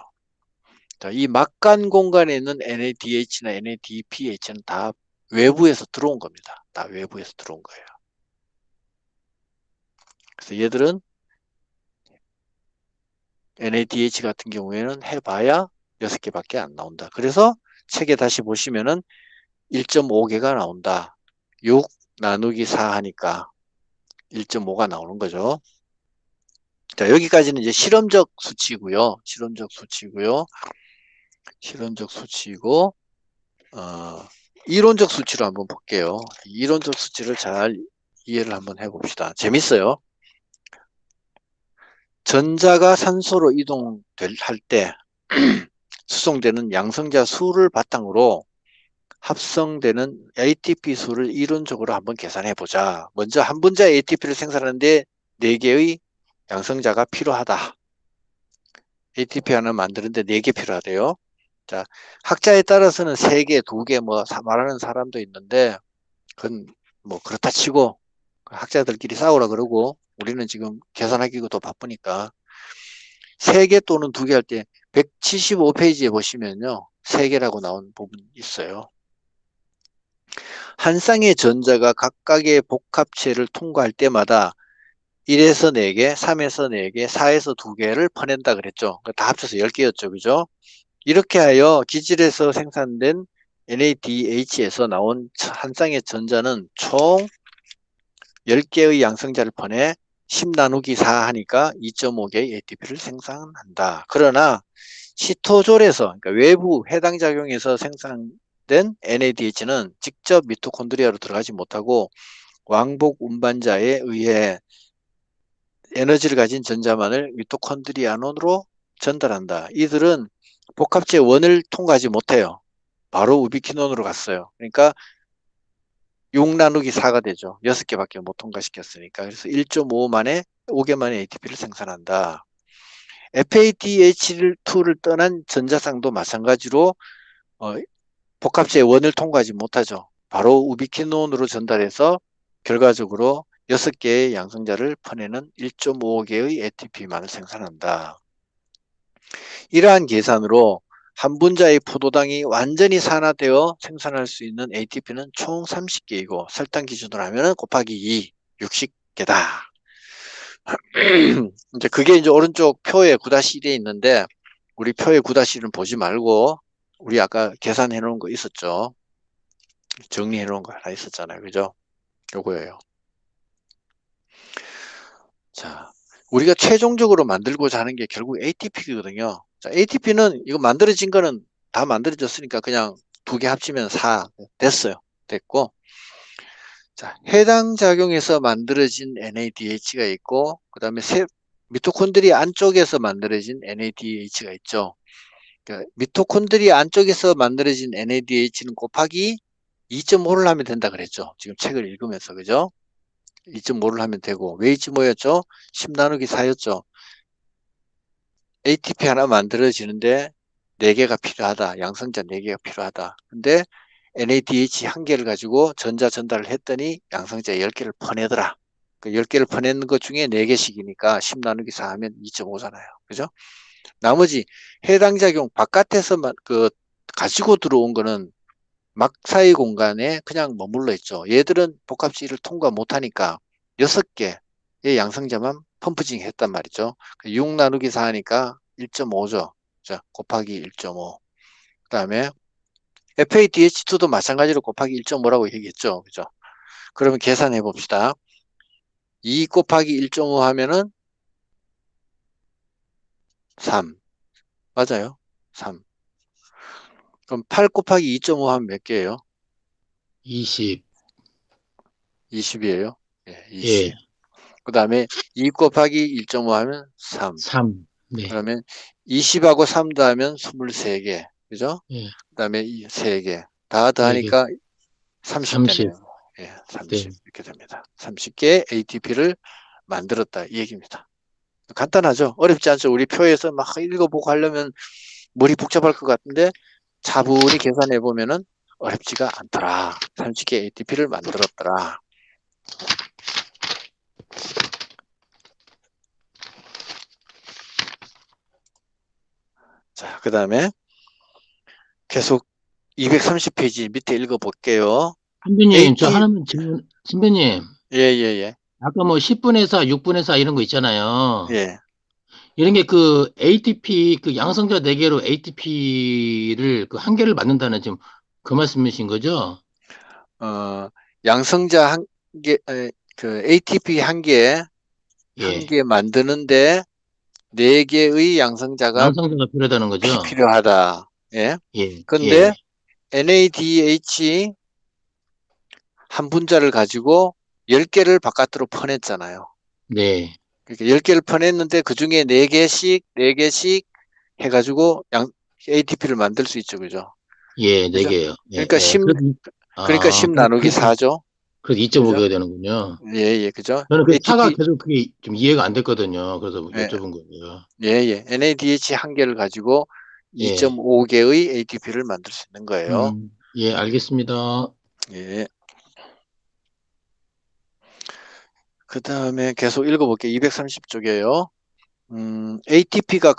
자, 이 막간 공간에 있는 NADH나 NADPH는 다 외부에서 들어온 겁니다. 다 외부에서 들어온 거예요. 그래서 얘들은 NADH 같은 경우에는 해봐야 6개밖에 안 나온다. 그래서 책에 다시 보시면은 1.5개가 나온다. 6 나누기 4 하니까 1.5가 나오는 거죠. 자, 여기까지는 이제 실험적 수치고요. 실험적 수치이고, 이론적 수치로 한번 볼게요. 이론적 수치를 잘 이해를 한번 해봅시다. 재밌어요. 전자가 산소로 이동할 때 수송되는 양성자 수를 바탕으로 합성되는 ATP 수를 이론적으로 한번 계산해 보자. 먼저 한 분자 ATP를 생산하는데 4개의 양성자가 필요하다. ATP 하나 만드는데 4개 필요하대요. 자, 학자에 따라서는 3개, 2개 뭐 말하는 사람도 있는데 그건 뭐 그렇다 치고 학자들끼리 싸우라 그러고 우리는 지금 계산하기가 더 바쁘니까 3개 또는 2개 할 때 175페이지에 보시면요. 3개라고 나온 부분이 있어요. 한 쌍의 전자가 각각의 복합체를 통과할 때마다 1에서 4개, 3에서 4개, 4에서 2개를 퍼낸다 그랬죠. 다 합쳐서 10개였죠. 그죠? 이렇게 하여 기질에서 생산된 NADH에서 나온 한 쌍의 전자는 총 10개의 양성자를 퍼내 10 나누기 4 하니까 2.5개의 ATP를 생산한다. 그러나 시토졸에서 그러니까 외부 해당 작용에서 생산된 NADH는 직접 미토콘드리아로 들어가지 못하고 왕복 운반자에 의해 에너지를 가진 전자만을 미토콘드리아론으로 전달한다. 이들은 복합체 1을 통과하지 못해요. 바로 우비퀴논으로 갔어요. 그러니까 6 나누기 4가 되죠. 6개밖에 못 통과시켰으니까. 그래서 1.5만에 5개 만에 ATP를 생산한다. FADH2를 떠난 전자쌍도 마찬가지로 복합체 1을 통과하지 못하죠. 바로 우비퀴논으로 전달해서 결과적으로 6개의 양성자를 퍼내는 1.5개의 ATP만을 생산한다. 이러한 계산으로 한 분자의 포도당이 완전히 산화되어 생산할 수 있는 ATP는 총 30개이고 설탕 기준으로 하면 곱하기 2, 60개다. 이제 그게 이제 오른쪽 표에 9-1에 있는데 우리 표에 9-1은 보지 말고 우리 아까 계산해 놓은 거 있었죠. 정리해 놓은 거 하나 있었잖아요. 그죠? 요거예요. 자, 우리가 최종적으로 만들고자 하는 게 결국 ATP거든요. 자, ATP는 이거 만들어진 거는 다 만들어졌으니까 그냥 2개 합치면 4 됐어요. 됐고, 자, 해당 작용에서 만들어진 NADH가 있고, 그 다음에 미토콘드리아 안쪽에서 만들어진 NADH가 있죠. 그러니까 미토콘드리아 안쪽에서 만들어진 NADH는 곱하기 2.5를 하면 된다 그랬죠. 지금 책을 읽으면서, 그죠? 2.5를 하면 되고, 왜 2.5였죠? 10 나누기 4였죠. ATP 하나 만들어지는데 4개가 필요하다. 양성자 4개가 필요하다. 근데 NADH 1개를 가지고 전자 전달을 했더니 양성자 10개를 퍼내더라. 그 10개를 퍼내는 것 중에 4개씩이니까 10 나누기 4 하면 2.5잖아요. 그죠? 나머지 해당 작용 바깥에서 가지고 들어온 거는 막사이 공간에 그냥 머물러 있죠. 얘들은 복합지를 통과 못하니까 6개의 양성자만 펌프징 했단 말이죠. 6 나누기 4 하니까 1.5죠. 자, 곱하기 1.5. 그 다음에 FADH2도 마찬가지로 곱하기 1.5라고 얘기했죠. 그죠? 그러면 계산해 봅시다. 2 곱하기 1.5 하면은 3. 맞아요. 3. 그럼 8 곱하기 2.5 하면 몇 개예요? 20. 20이에요. 예, 예. 20. 그 다음에 2 곱하기 1.5 하면 3. 3. 네. 그러면 20하고 3 더하면 23개. 그죠? 예. 그 다음에 3개. 다 네 개. 더하니까 30 30. 되네요. 예, 30. 네. 이렇게 됩니다. 30개 ATP를 만들었다. 이 얘기입니다. 간단하죠? 어렵지 않죠? 우리 표에서 막 읽어보고 하려면 머리 복잡할 것 같은데 차분히 계산해 보면은 어렵지가 않더라. 30개 ATP를 만들었더라. 자, 그 다음에 계속 230페이지 밑에 읽어볼게요. 선배님, 저 AT, 하나만 질문, 선배님, 예, 예, 예, 아까 뭐 10분의 4, 6분의 4 이런 거 있잖아요. 예. 이런 게 그 ATP, 그 양성자 4개로 ATP를 그 한 개를 만든다는 지금 그 말씀이신 거죠? 양성자 그 ATP 한 예. 개 만드는데 네 개의 양성자가 양성자가 필요하다는 거죠? 필요하다. 예. 예, 근데 예. NADH 한 분자를 가지고 10개를 바깥으로 퍼냈잖아요. 네. 그러니까 10개를 퍼냈는데 그 중에 4개씩 해가지고 ATP를 만들 수 있죠. 그죠? 예, 그죠? 4개요. 예, 그러니까 예. 10, 그러니까 아, 10 나누기 4죠. 그래서 그죠? 2.5개가 되는군요. 예, 예, 그죠? 저는 그 차가 ATP, 계속 그게 좀 이해가 안 됐거든요. 그래서 예, 여쭤본 거예요. 예, 예. NADH 한 개를 가지고 예. 2.5개의 ATP를 만들 수 있는 거예요. 예, 알겠습니다. 예. 그 다음에 계속 읽어볼게요. 230쪽이에요. ATP가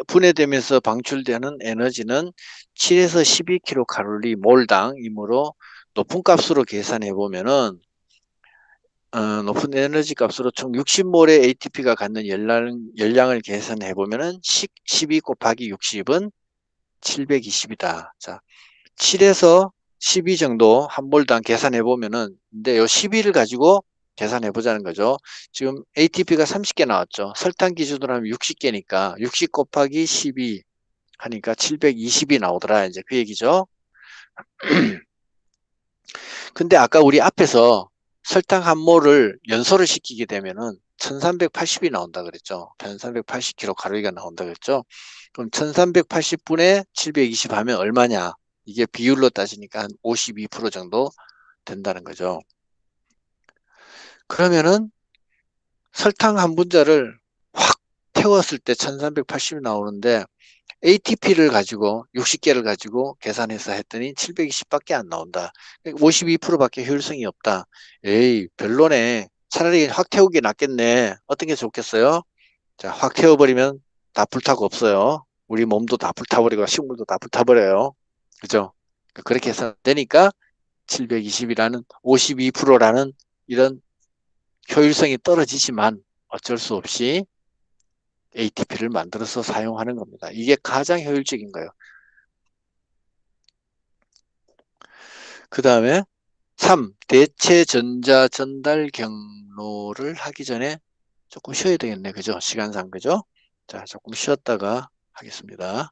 분해되면서 방출되는 에너지는 7에서 12kcal 몰당이므로 높은 값으로 계산해 보면은 높은 에너지 값으로 총 60몰의 ATP가 갖는 열량을 계산해 보면은 12 곱하기 60은 720이다. 자, 7에서 12 정도 한 몰당 계산해 보면은 근데 요 12를 가지고 계산해 보자는 거죠. 지금 ATP가 30개 나왔죠. 설탕 기준으로 하면 60개니까 60 곱하기 12 하니까 720이 나오더라. 이제 그 얘기죠. 근데 아까 우리 앞에서 설탕 한 몰을 연소를 시키게 되면은 1380이 나온다 그랬죠. 1380kcal가 나온다 그랬죠. 그럼 1380분의 720 하면 얼마냐? 이게 비율로 따지니까 한 52% 정도 된다는 거죠. 그러면은 설탕 한 분자를 확 태웠을 때 1380이 나오는데 ATP를 가지고 60개를 가지고 계산해서 했더니 720밖에 안 나온다. 52%밖에 효율성이 없다. 에이, 별로네. 차라리 확 태우기 낫겠네. 어떤 게 좋겠어요? 자, 확 태워버리면 다 불타고 없어요. 우리 몸도 다 불타버리고 식물도 다 불타버려요. 그죠? 그렇게 해서 되니까 720이라는 52%라는 이런 효율성이 떨어지지만 어쩔 수 없이 ATP를 만들어서 사용하는 겁니다. 이게 가장 효율적인 거예요. 그 다음에 3. 대체 전자 전달 경로를 하기 전에 조금 쉬어야 되겠네. 그죠? 시간상, 그죠? 자, 조금 쉬었다가 하겠습니다.